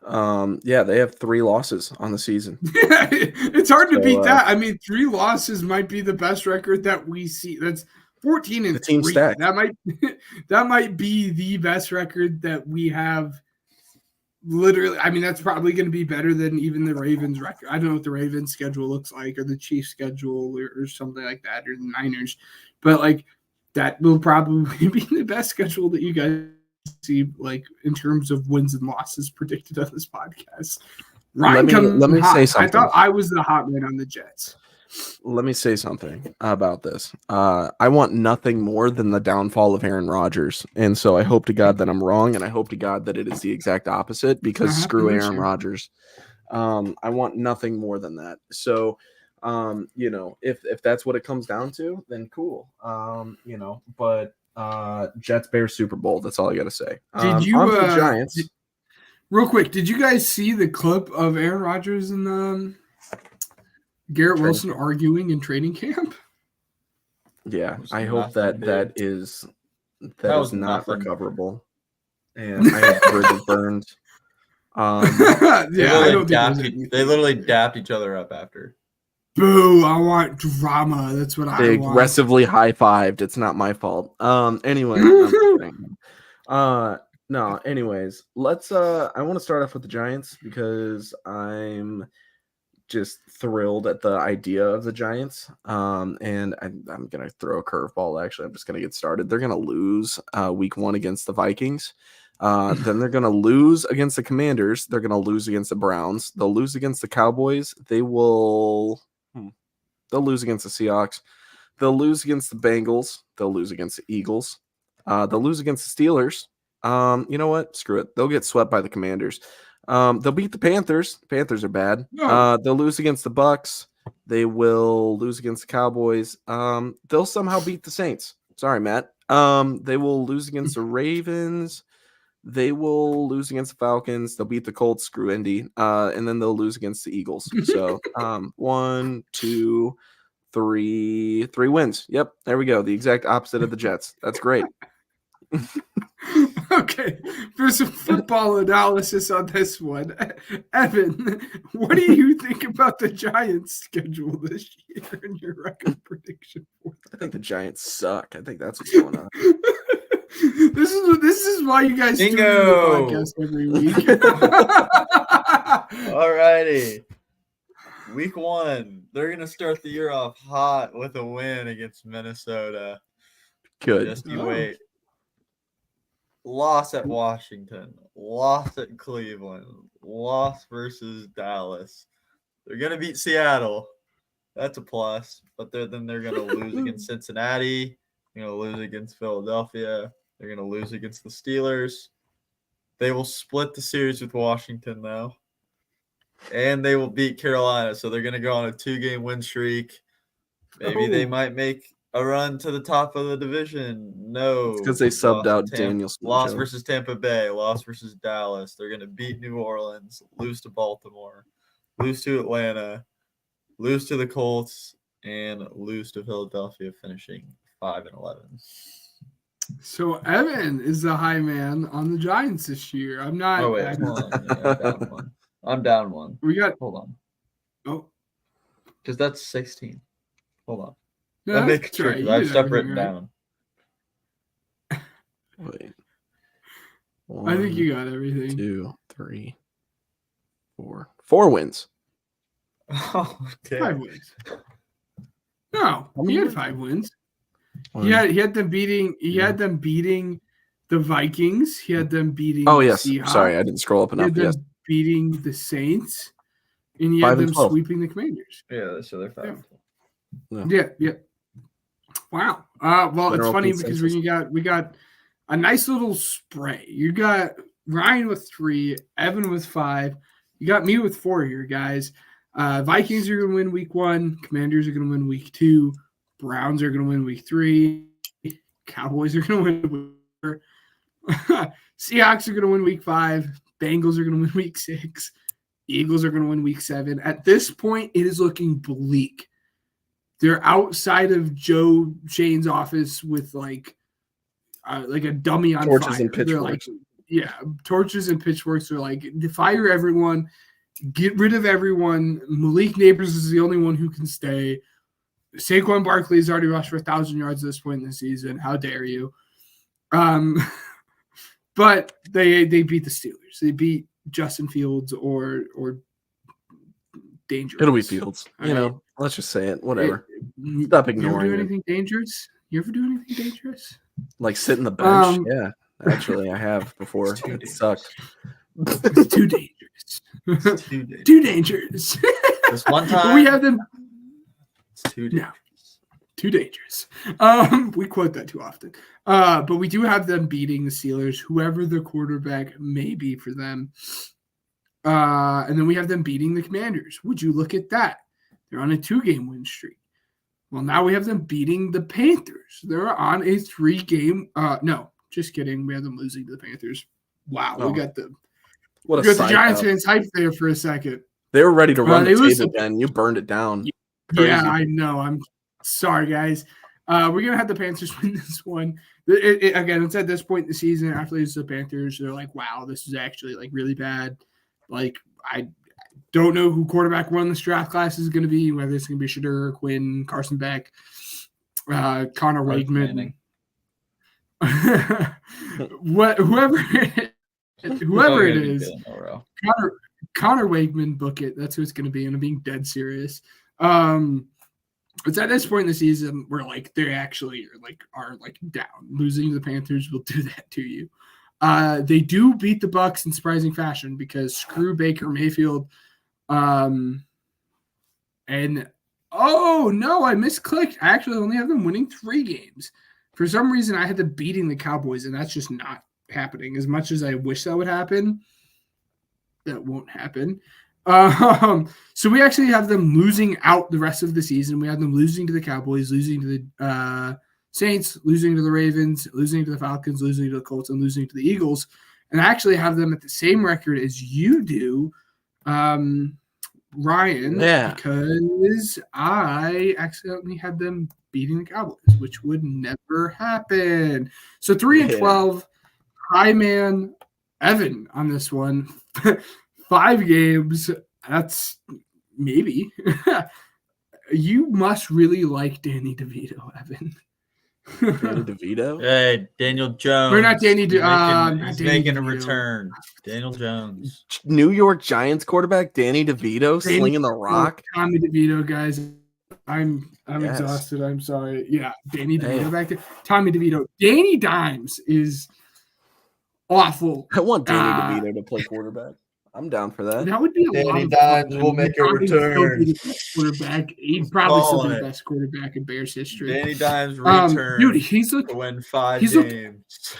They have 3 losses on the season. Yeah, it's hard to beat that. I mean, 3 losses might be the best record that we see. That's 14 and 3. Stack. That might be the best record that we have. Literally, I mean, that's probably going to be better than even the Ravens record. I don't know what the Ravens schedule looks like, or the Chiefs schedule, or something like that, or the Niners. But like that will probably be the best schedule that you guys see, like in terms of wins and losses predicted on this podcast. Ryan, let me say something. I thought I was the hot man on the Jets. Let me say something about this. I want nothing more than the downfall of Aaron Rodgers. And so I hope to God that I'm wrong, and I hope to God that it is the exact opposite, because screw Aaron Rodgers. I want nothing more than that. So, if that's what it comes down to, then cool. But Jets Bears Super Bowl, that's all I got to say. Did you on to the Giants. Real quick, did you guys see the clip of Aaron Rodgers and Garrett Wilson arguing in training camp? Yeah, I hope that is not nothing. recoverable. And I have bridges burned. They literally dapped each other up after. Boo, I want drama. That's what I They want. aggressively high-fived. It's not my fault. Anyway. Anyways, let's I want to start off with the Giants because I'm just thrilled at the idea of the Giants. And I'm going to throw a curveball. Actually, I'm just going to get started. They're going to lose week 1 against the Vikings. Then they're going to lose against the Commanders. They're going to lose against the Browns. They'll lose against the Cowboys. They'll lose against the Seahawks. They'll lose against the Bengals. They'll lose against the Eagles. They'll lose against the Steelers. You know what? Screw it. They'll get swept by the Commanders. They'll beat the Panthers. Panthers are bad. No. They'll lose against the Bucks. They will lose against the Cowboys. They'll somehow beat the Saints. Sorry, Matt. They will lose against the Ravens. They will lose against the Falcons. They'll beat the Colts. Screw Indy. And then they'll lose against the Eagles. So 1, 2, 3 wins. Yep, there we go. The exact opposite of the Jets. That's great. Okay, for some football analysis on this one, Evan, what do you think about the Giants' schedule this year and your record prediction for them? I think the Giants suck. I think that's what's going on. This is why you guys do the podcast every week. Alrighty. Week 1, they're going to start the year off hot with a win against Minnesota. Good. Just you wait. Loss at Washington. Loss at Cleveland. Loss versus Dallas. They're going to beat Seattle. That's a plus. But then they're going to lose against Cincinnati. They're going to lose against Philadelphia. They're going to lose against the Steelers. They will split the series with Washington, though. And they will beat Carolina. So they're going to go on a 2-game win streak. Maybe they might make a run to the top of the division. No. It's because they subbed out Daniel Smith. Loss versus Tampa Bay. Loss versus Dallas. They're going to beat New Orleans. Lose to Baltimore. Lose to Atlanta. Lose to the Colts. And lose to Philadelphia, finishing 5-11. So Evan is the high man on the Giants this year. I'm not. Oh, wait. Hold on. Yeah, I'm down one. I'm down one. We got. Hold on. Oh. Because that's 16. Hold on. No, I'll make sure. right. I have stuff everything written right. down. Wait. I think you got everything. 2, 3, 4. 4 wins. Oh, okay. 5 wins. No, he had 5 wins. One. He had them beating. He had them beating the Vikings. He had them beating. Oh yes, the Seahawks. sorry, I didn't scroll up He had enough. them Yes, beating the Saints, and he 5 had and them 12. sweeping the Commanders. Yeah, so they're 5. Yeah. Wow. Well, General it's funny consensus. because we got a nice little spray. You got Ryan with 3, Evan with 5. You got me with 4 here, guys. Vikings are going to win week 1. Commanders are going to win week 2. Browns are going to win week 3. Cowboys are going to win week 4. Seahawks are going to win week 5. Bengals are going to win week 6. Eagles are going to win week 7. At this point, it is looking bleak. They're outside of Joe Shane's office with like a dummy on Torches fire. and pitchforks. They're like, torches and pitchforks. They're like, fire everyone, get rid of everyone. Malik Neighbors is the only one who can stay. Saquon Barkley has already rushed for 1,000 yards at this point in the season. How dare you? But they beat the Steelers. They beat Justin Fields or Dangerous. It'll be Fields. All You right. know, let's just say it. Whatever. Stop You ever ignoring do it. anything dangerous? You ever do anything dangerous? Like sit in the bench. Um, Yeah, actually, I have before. It sucked. It's too dangerous. Too dangerous. This one time. We have them. It's too No. dangerous. Too dangerous. We quote that too often. But we do have them beating the Steelers, whoever the quarterback may be for them. And then we have them beating the Commanders. Would you look at that? They're on a 2-game win streak. Well, now we have them beating the Panthers. They're on a 3-game. No, just kidding. We have them losing to the Panthers. Wow, Oh. we got the side Giants note. fans hyped there for a second. They were ready to run they the lose table to- again. You burned it down. Yeah, Crazy. I know. I'm sorry, guys. We're going to have the Panthers win this one. Again, it's at this point in the season after they lose to the Panthers. They're like, wow, this is actually like really bad. Like, I don't know who quarterback 1 in this draft class is going to be, whether it's going to be Shadur, Quinn, Carson Beck, Connor Wakeman. Whoever it is, Connor Wakeman, book it. That's who it's going to be, and I'm being dead serious. It's at this point in the season where like they actually are down. Losing to the Panthers will do that to you. They do beat the Bucs in surprising fashion because screw Baker Mayfield. And oh no, I misclicked. I actually only have them winning 3 games. For some reason, I had them beating the Cowboys, and that's just not happening. As much as I wish that would happen, that won't happen. So we actually have them losing out the rest of the season. We have them losing to the Cowboys, losing to the Saints, losing to the Ravens, losing to the Falcons, losing to the Colts, and losing to the Eagles. And I actually have them at the same record as you do, Ryan, Yeah. because I accidentally had them beating the Cowboys, which would never happen. So 3-12, high man Evan on this one. 5 games. That's maybe. You must really like Danny DeVito, Evan. Danny DeVito. Hey, Daniel Jones. Or not Danny He's not Danny making a DeVito. return. Daniel Jones. New York Giants quarterback Danny DeVito Danny slinging the rock. Tommy DeVito, guys. I'm Yes. exhausted. I'm sorry. Yeah, Danny DeVito Damn. back there. Tommy DeVito. Danny Dimes is awful. I want Danny DeVito to play quarterback. I'm down for that. That would be a Danny lot of Dimes fun. will make a Probably still return. be the best quarterback. He'd probably still be Calling the it. best quarterback in Bears history. Danny Dimes return Dude, he's looked to win 5 he's looked- games.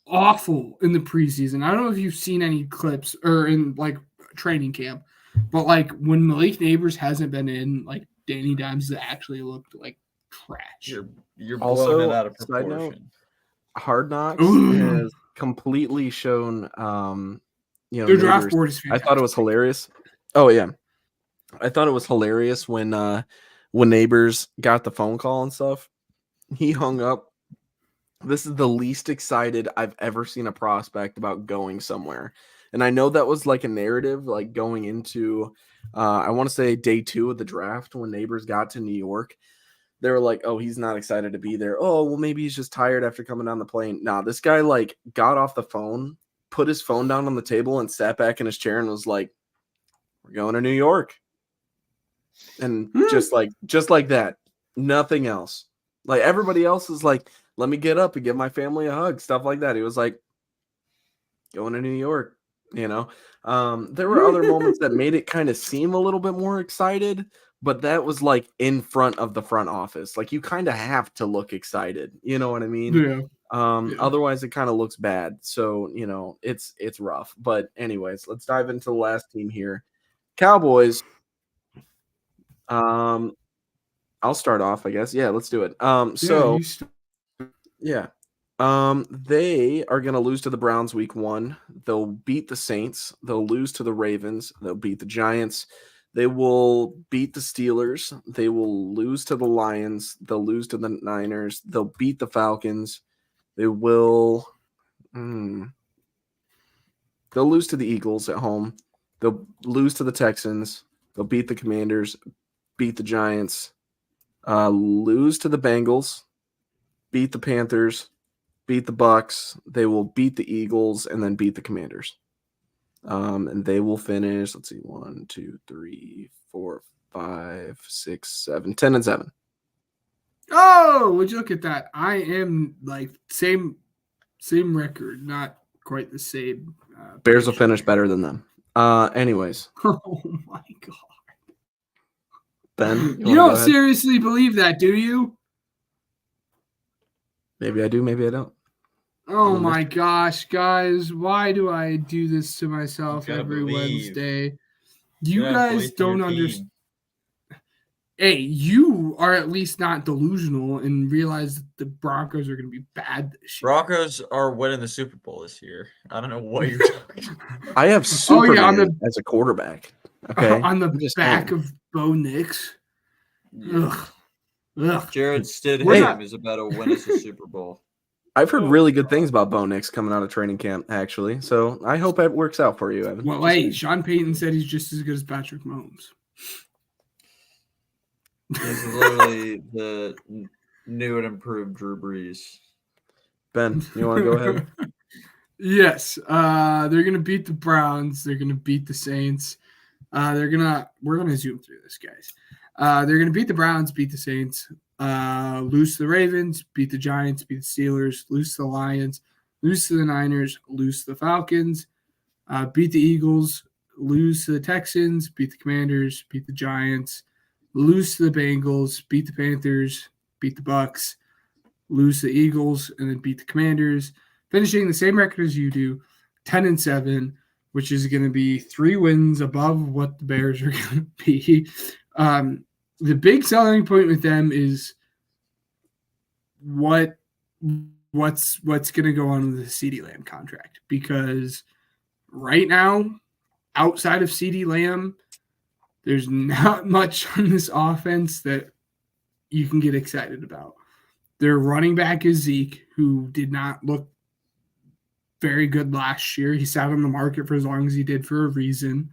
awful in the preseason. I don't know if you've seen any clips or in like training camp, but like when Malik Neighbors hasn't been in, like Danny Dimes has actually looked like trash. You're Also, blowing it out of side note, proportion. Hard Knocks Ooh. has completely shown, Their draft Neighbors. board is I fantastic. thought it was hilarious. Oh yeah, I thought it was hilarious when Neighbors got the phone call and stuff. He hung up. This is the least excited I've ever seen a prospect about going somewhere. And I know that was like a narrative, like going into, I want to say day 2 of the draft when Neighbors got to New York. They were like, oh, he's not excited to be there. Oh, well, maybe he's just tired after coming down the plane. Nah, this guy like got off the phone, put his phone down on the table and sat back in his chair and was like, we're going to New York. And just like that, nothing else. Like everybody else is like, let me get up and give my family a hug, stuff like that. He was like, going to New York, you know. There were other moments that made it kind of seem a little bit more excited, but that was like in front of the front office. Like you kind of have to look excited, you know what I mean? Yeah. Otherwise it kind of looks bad. So, you know, it's rough. But anyways, let's dive into the last team here. Cowboys. I'll start off, I guess. Yeah, let's do it. They are going to lose to the Browns week 1. They'll beat the Saints. They'll lose to the Ravens. They'll beat the Giants. They will beat the Steelers. They will lose to the Lions. They'll lose to the Niners. They'll beat the Falcons. They will they'll lose to the Eagles at home. They'll lose to the Texans. They'll beat the Commanders, beat the Giants, lose to the Bengals, beat the Panthers, beat the Bucks. They will beat the Eagles and then beat the Commanders. And they will finish, let's see, 1, 2, 3, 4, 5, 6, 7, 10 and 7. Oh, would you look at that? I am like same record, not quite the same. Bears will finish better than them. Anyways. Oh my god. Ben, you don't seriously believe that, do you? Maybe I do, maybe I don't. Oh my gosh, guys. Why do I do this to myself every Wednesday? You guys don't understand. Hey, you are at least not delusional and realize that the Broncos are going to be bad this year. Broncos are winning the Super Bowl this year. I don't know what you're talking about. I have Superman as a quarterback. Okay, on the back of Bo Nix. Yeah. Ugh. Jared Stidham is about to win us a Super Bowl. I've heard really good things about Bo Nix coming out of training camp, actually. So I hope it works out for you, Evan. Well, wait, Sean Payton said he's just as good as Patrick Mahomes. He's literally the new and improved Drew Brees. Ben, you want to go ahead? Yes. They're gonna beat the Browns. They're gonna beat the Saints. We're gonna zoom through this, guys. They're gonna beat the Browns, beat the Saints, lose to the Ravens, beat the Giants, beat the Steelers, lose to the Lions, lose to the Niners, lose to the Falcons, beat the Eagles, lose to the Texans, beat the Commanders, beat the Giants, lose to the Bengals, beat the Panthers, beat the Bucks, lose to the Eagles, and then beat the Commanders, finishing the same record as you do, 10 and 7, which is going to be 3 wins above what the Bears are going to be. The big selling point with them is what's going to go on with the CeeDee Lamb contract, because right now, outside of CeeDee Lamb, there's not much on this offense that you can get excited about. Their running back is Zeke, who did not look very good last year. He sat on the market for as long as he did for a reason.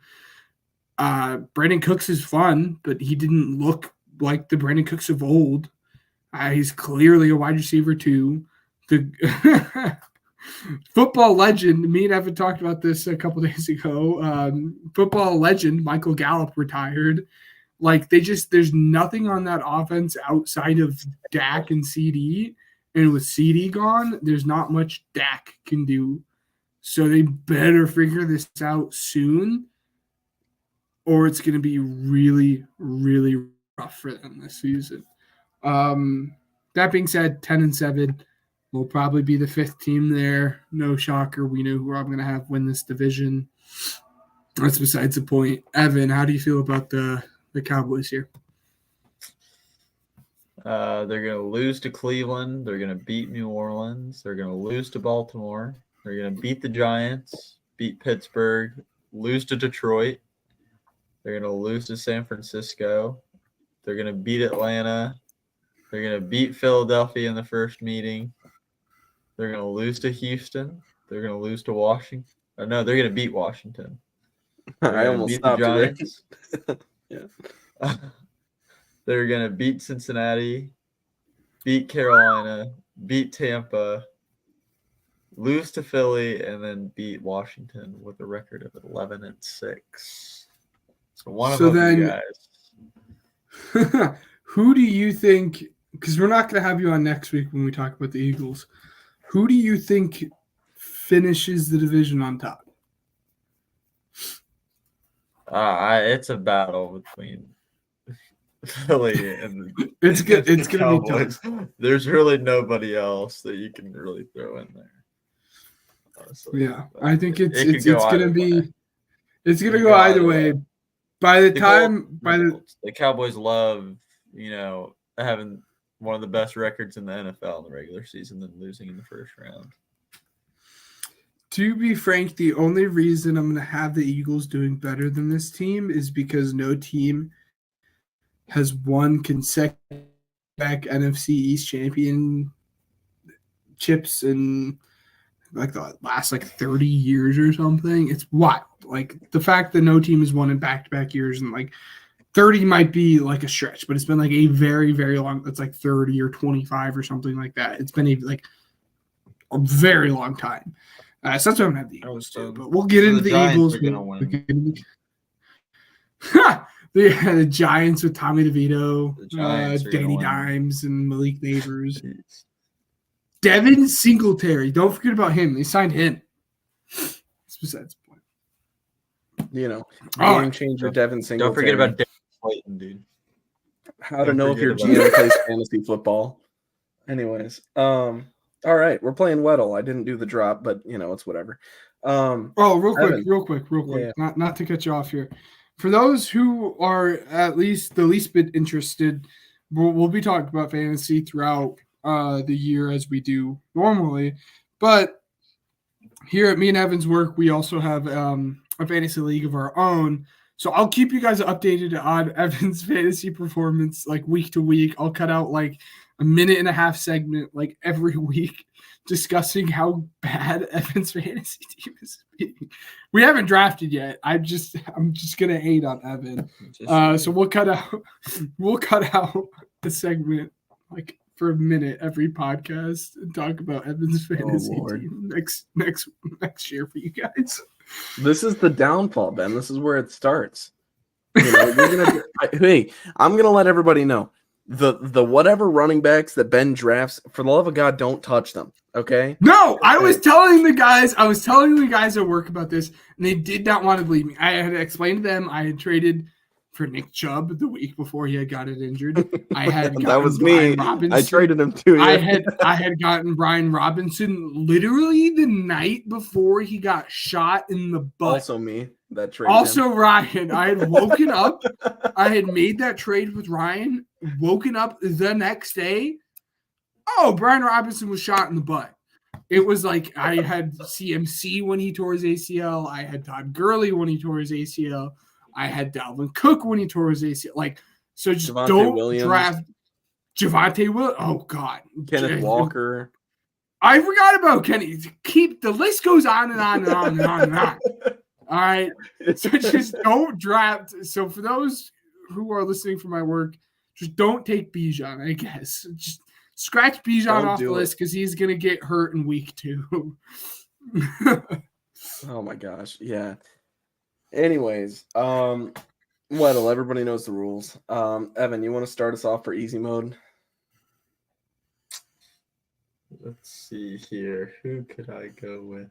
Brandon Cooks is fun, but he didn't look like the Brandon Cooks of old. He's clearly a wide receiver too. The football legend, me and Evan talked about this a couple days ago. Football legend Michael Gallup retired. Like there's nothing on that offense outside of Dak and CD. And with CD gone, there's not much Dak can do. So they better figure this out soon. or it's going to be really, really rough for them this season. That being said, 10-7 will probably be the 5th team there. No shocker. We know who I'm going to have win this division. That's besides the point. Evan, how do you feel about the Cowboys here? They're going to lose to Cleveland. They're going to beat New Orleans. They're going to lose to Baltimore. They're going to beat the Giants, beat Pittsburgh, lose to Detroit. They're going to lose to San Francisco. They're going to beat Atlanta. They're going to beat Philadelphia in the first meeting. They're going to lose to Houston. They're going to lose to Washington. No, they're going to beat Washington. I almost beat the stopped you there. Giants. Yeah. They're going to beat Cincinnati, beat Carolina, beat Tampa, lose to Philly, and then beat Washington with a record of 11-6. So one of them, you guys. Who do you think, because we're not going to have you on next week when we talk about the Eagles, who do you think finishes the division on top? It's a battle between Philly and it's good. It's the going to be Cowboys. tough. There's really nobody else that you can really throw in there. Honestly. Yeah, I think it's could going go to either be way. it's going to go either way. By the time the Cowboys love, having one of the best records in the NFL in the regular season than losing in the first round. To be frank, the only reason I'm going to have the Eagles doing better than this team is because no team has won consecutive NFC East championships in like the last 30 years or something. It's wild. Like the fact that no team has won in back-to-back years and 30 might be a stretch, but it's been a very, very long. It's 30 or 25 or something like that. It's been a very long time. So that's what I'm gonna have the Eagles do. But we'll get into the Eagles. The Giants with Tommy DeVito, Danny Dimes, and Malik Neighbors. Devin Singletary. Don't forget about him. They signed him. That's besides the point. Game changer Devin Singletary. Don't forget about Dave Clayton, dude. How to know if your GM plays fantasy football. Anyways, all right, we're playing Weddle. I didn't do the drop, but it's whatever. Real quick. Yeah. Not to cut you off here. For those who are at least the least bit interested, we'll be talking about fantasy throughout the year as we do normally. But here at me and Evan's work, we also have a fantasy league of our own. So I'll keep you guys updated on Evan's fantasy performance week to week. I'll cut out a minute and a half segment every week discussing how bad Evan's fantasy team is being. We haven't drafted yet. I'm just gonna hate on Evan. So we'll cut out a segment for a minute every podcast and talk about Evan's fantasy team next year for you guys. This is the downfall, Ben. This is where it starts. Hey, I'm gonna let everybody know. The whatever running backs that Ben drafts, for the love of God, don't touch them. Okay? No, I was telling the guys at work about this, and they did not want to believe me. I had explained to them I had traded for Nick Chubb the week before he had gotten injured. I had that was Brian me. Robinson. I traded him too. Yeah. I had gotten Brian Robinson literally the night before he got shot in the butt. Also me. That trade. Also Ryan. I had woken up. I had made that trade with Ryan. Woken up the next day. Oh, Brian Robinson was shot in the butt. It was I had CMC when he tore his ACL. I had Todd Gurley when he tore his ACL. I had Dalvin Cook when he tore his ACL. So just don't draft Javonte Williams. Oh, God. Kenneth Walker. I forgot about Kenny. The list goes on and on and on and on and on. All right. So just don't draft. So for those who are listening from my work, just don't take Bijan, I guess. Just scratch Bijan off the list because he's going to get hurt in week 2. Oh, my gosh. Yeah. Anyways, Weddle, everybody knows the rules. Evan, you want to start us off for easy mode? Let's see here. Who could I go with?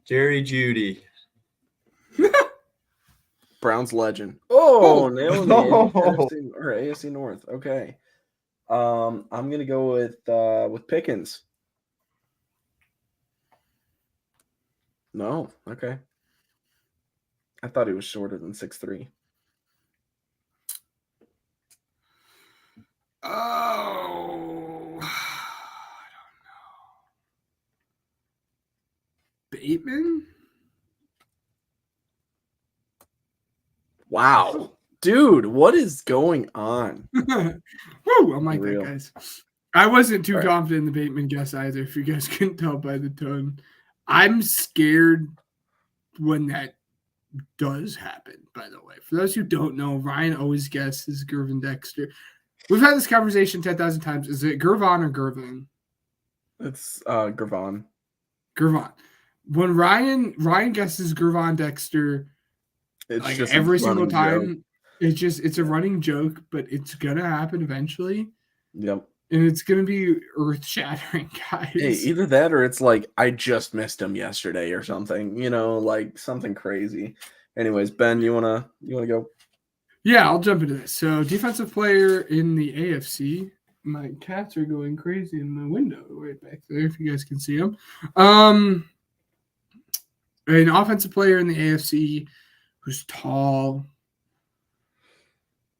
Jerry Jeudy. Browns legend. Oh, Oh. nailing the NFC or AFC North. Okay. I'm gonna go with Pickens. No, okay. I thought he was shorter than 6'3". Oh, I don't know. Bateman? Wow. Dude, what is going on? Woo, I'm like Real. that, guys. I wasn't too All right. confident in the Bateman guess either, if you guys couldn't tell by the tone. I'm scared when that does happen, by the way. For those who don't know, Ryan always guesses Gervin Dexter. We've had this conversation 10,000 times. Is it Gervon or Gervin? It's Gervon. Gervon. When Ryan guesses Gervon Dexter, It's like just every a single running time, joke. it's a running joke, but it's gonna happen eventually. Yep. And it's gonna be earth-shattering, guys. Hey, either that or it's like I just missed him yesterday or something, like something crazy. Anyways, Ben, you wanna go? Yeah, I'll jump into this. So, defensive player in the AFC. My cats are going crazy in my window right back there, if you guys can see them. An offensive player in the AFC who's tall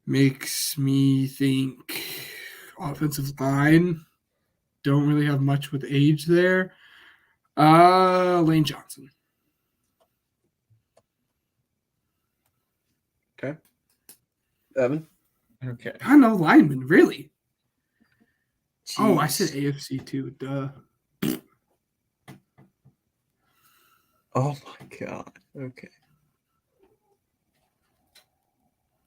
makes me think offensive line. Don't really have much with age there. Lane Johnson. Okay. Evan? Okay. I don't know, lineman, really. Oh, I Jeez. said AFC too. Duh. Oh my god. Okay.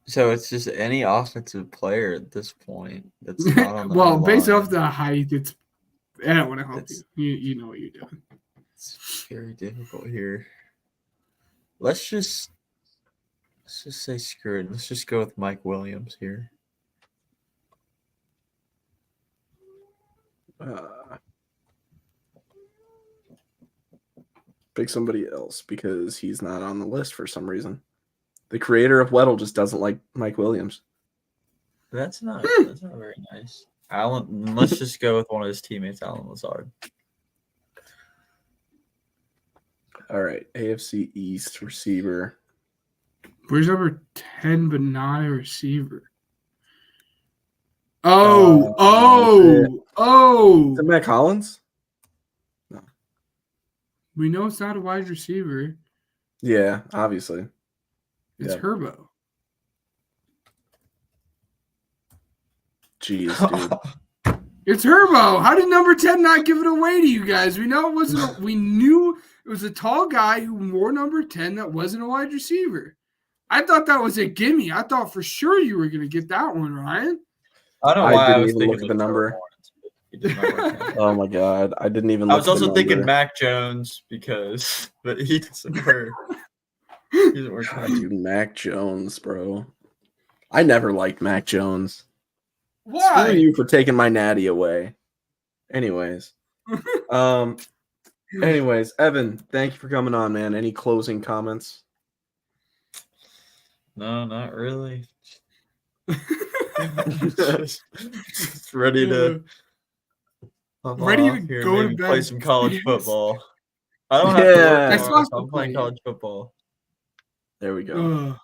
So it's just any offensive player at this point that's not on the Well, based line. off the height, it's. I don't want to help It's- you. You know what you're doing. It's very difficult here. Let's just say screw it. Let's just go with Mike Williams here. Pick somebody else because he's not on the list for some reason. The creator of Weddle just doesn't like Mike Williams. That's not very nice. Alan, let's just go with one of his teammates, Alan Lazard. All right, AFC East receiver. Where's number 10 but not a receiver? Oh. Is it Matt Collins? We know it's not a wide receiver. Yeah, obviously. It's Yeah. Herbo. Jeez, dude. It's Herbo. How did number 10 not give it away to you guys? We know it wasn't. We knew it was a tall guy who wore number 10 that wasn't a wide receiver. I thought that was a gimme. I thought for sure you were going to get that one, Ryan. I don't know I why I didn't was even thinking look at the number. He did not work out. Oh my god, I didn't even. I Look was at the also thinking number. Mac Jones but he doesn't work. He doesn't work. God, dude, Mac Jones, bro. I never liked Mac Jones. Why? Screw you for taking my natty away. Anyways, Evan, thank you for coming on, man. Any closing comments? No, not really. just ready to hop Ready to off here, go to maybe bed. play some college football. I don't have to Yeah. work I tomorrow, saw so I'm playing college football. There we go.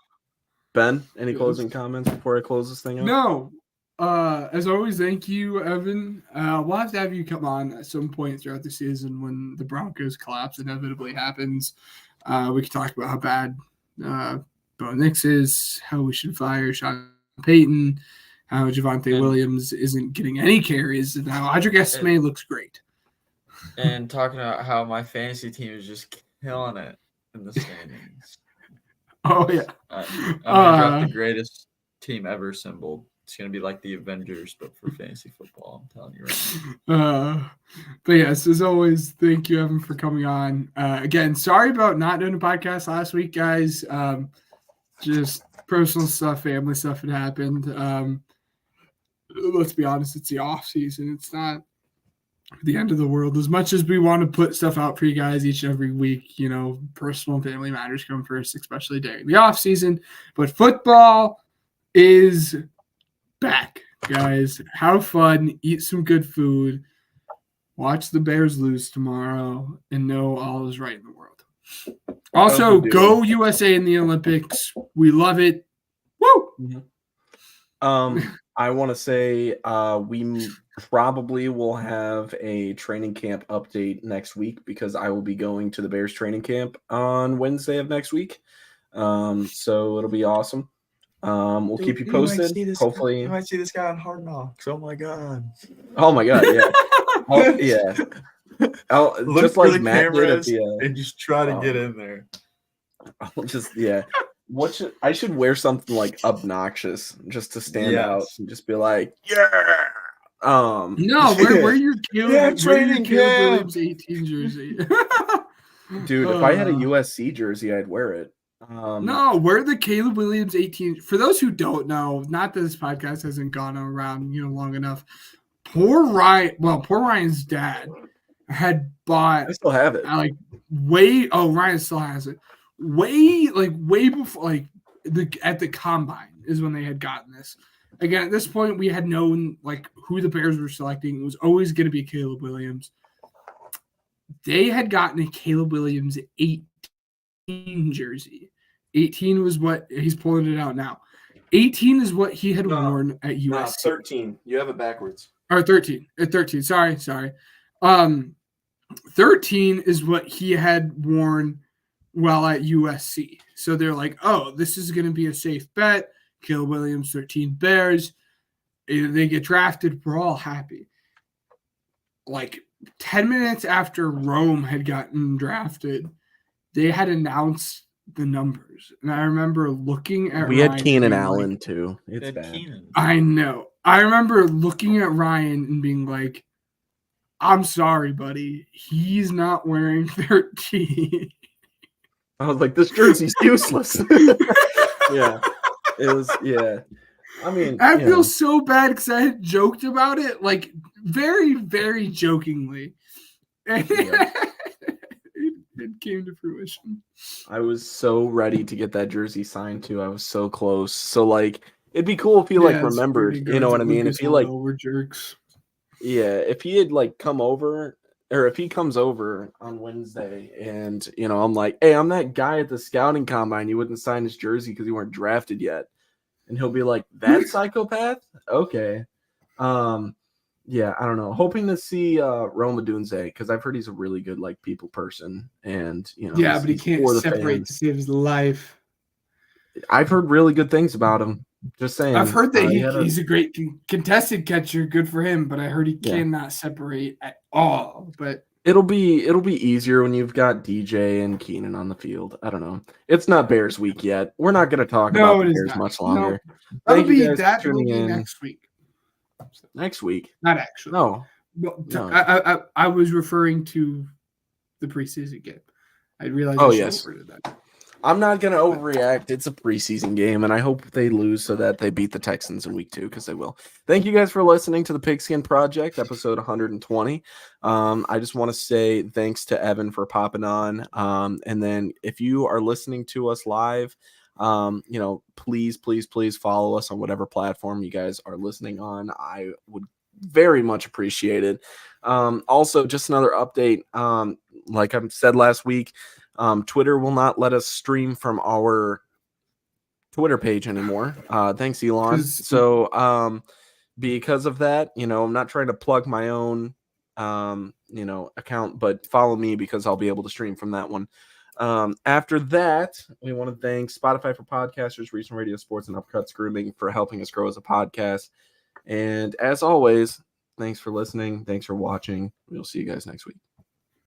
Ben, any closing comments before I close this thing up? No. As always, thank you, Evan. We'll have to have you come on at some point throughout the season when the Broncos collapse inevitably happens. We can talk about how bad Bo Nix is, how we should fire Sean Payton, how Javonte Williams isn't getting any carries, and how Audric Esme looks great. And talking about how my fantasy team is just killing it in the standings. Oh, yeah. I'm gonna drop the greatest team ever symbol. It's gonna be like the Avengers, but for fantasy football. I'm telling you right now. But yes, as always, thank you, Evan, for coming on. Again, sorry about not doing a podcast last week, guys. Just personal stuff, family stuff had happened. Let's be honest, it's the off season. It's not the end of the world. As much as we want to put stuff out for you guys each and every week, personal and family matters come first, especially during the off season. But football is back, guys. Have fun, eat some good food, watch the Bears lose tomorrow, and know all is right in the world. Also, go USA in the Olympics. We love it. Woo! Mm-hmm. I want to say we probably will have a training camp update next week because I will be going to the Bears training camp on Wednesday of next week. So it'll be awesome. We'll keep you posted. Hopefully, you might see this guy on Hard Knocks. Oh my god! Yeah. Yeah. Look just for like the Matt did at cameras and just try to get in there. I'll just I should wear something like obnoxious just to stand out and just be like, yeah. No, wear your Caleb Williams 18 jersey. Dude, if I had a USC jersey, I'd wear it. No, wear the Caleb Williams 18. For those who don't know, not that this podcast hasn't gone around, long enough. Poor Ryan's dad had bought. I still have it. Ryan still has it. Way before, at the combine is when they had gotten this. Again, at this point, we had known who the Bears were selecting. It was always going to be Caleb Williams. They had gotten a Caleb Williams 18 jersey. 18 was what he's pulling it out now. 18 is what he had worn at USC. No, 13. You have it backwards. Or 13. 13. Sorry. 13 is what he had worn while at USC. So they're like, oh, this is going to be a safe bet. Caleb Williams, 13 Bears. They get drafted. We're all happy. 10 minutes after Rome had gotten drafted, they had announced the numbers. And I remember looking at We Ryan had Keenan Allen, too. It's bad. Keenan. I know. I remember looking at Ryan and being like, I'm sorry, buddy. He's not wearing 13. I was like, this jersey's useless. Yeah. It was, yeah. I mean, I feel so bad because I had joked about it, very, very jokingly. And it came to fruition. I was so ready to get that jersey signed too. I was so close. So it'd be cool if he remembered. You know what I mean? If he we're jerks. Yeah, if he had come over, or if he comes over on Wednesday, and I'm like, hey, I'm that guy at the scouting combine. You wouldn't sign his jersey because you weren't drafted yet, and he'll be like, that psychopath. Okay. Yeah, I don't know. Hoping to see Roma Dunze because I've heard he's a really good people person, and Yeah, but he can't separate to save his life. I've heard really good things about him. Just saying. I've heard that he's a great contested catcher. Good for him, but I heard he cannot separate at all. But it'll be easier when you've got DJ and Keenan on the field. I don't know. It's not Bears week yet. We're not going to talk about the Bears much longer. No. That'll be next week. Next week? Not actually. No. I was referring to the preseason game. I realized. Oh yes. I'm not going to overreact. It's a preseason game, and I hope they lose so that they beat the Texans in week 2 because they will. Thank you guys for listening to the Pigskin Project, episode 120. I just want to say thanks to Evan for popping on. And then if you are listening to us live, please follow us on whatever platform you guys are listening on. I would very much appreciate it. Also, just another update. Like I said last week, Twitter will not let us stream from our Twitter page anymore. Thanks, Elon. So because of that, I'm not trying to plug my own, account, but follow me because I'll be able to stream from that one. After that, we want to thank Spotify for Podcasters, Recent Radio Sports, and Upcuts Grooming for helping us grow as a podcast. And as always, thanks for listening. Thanks for watching. We'll see you guys next week.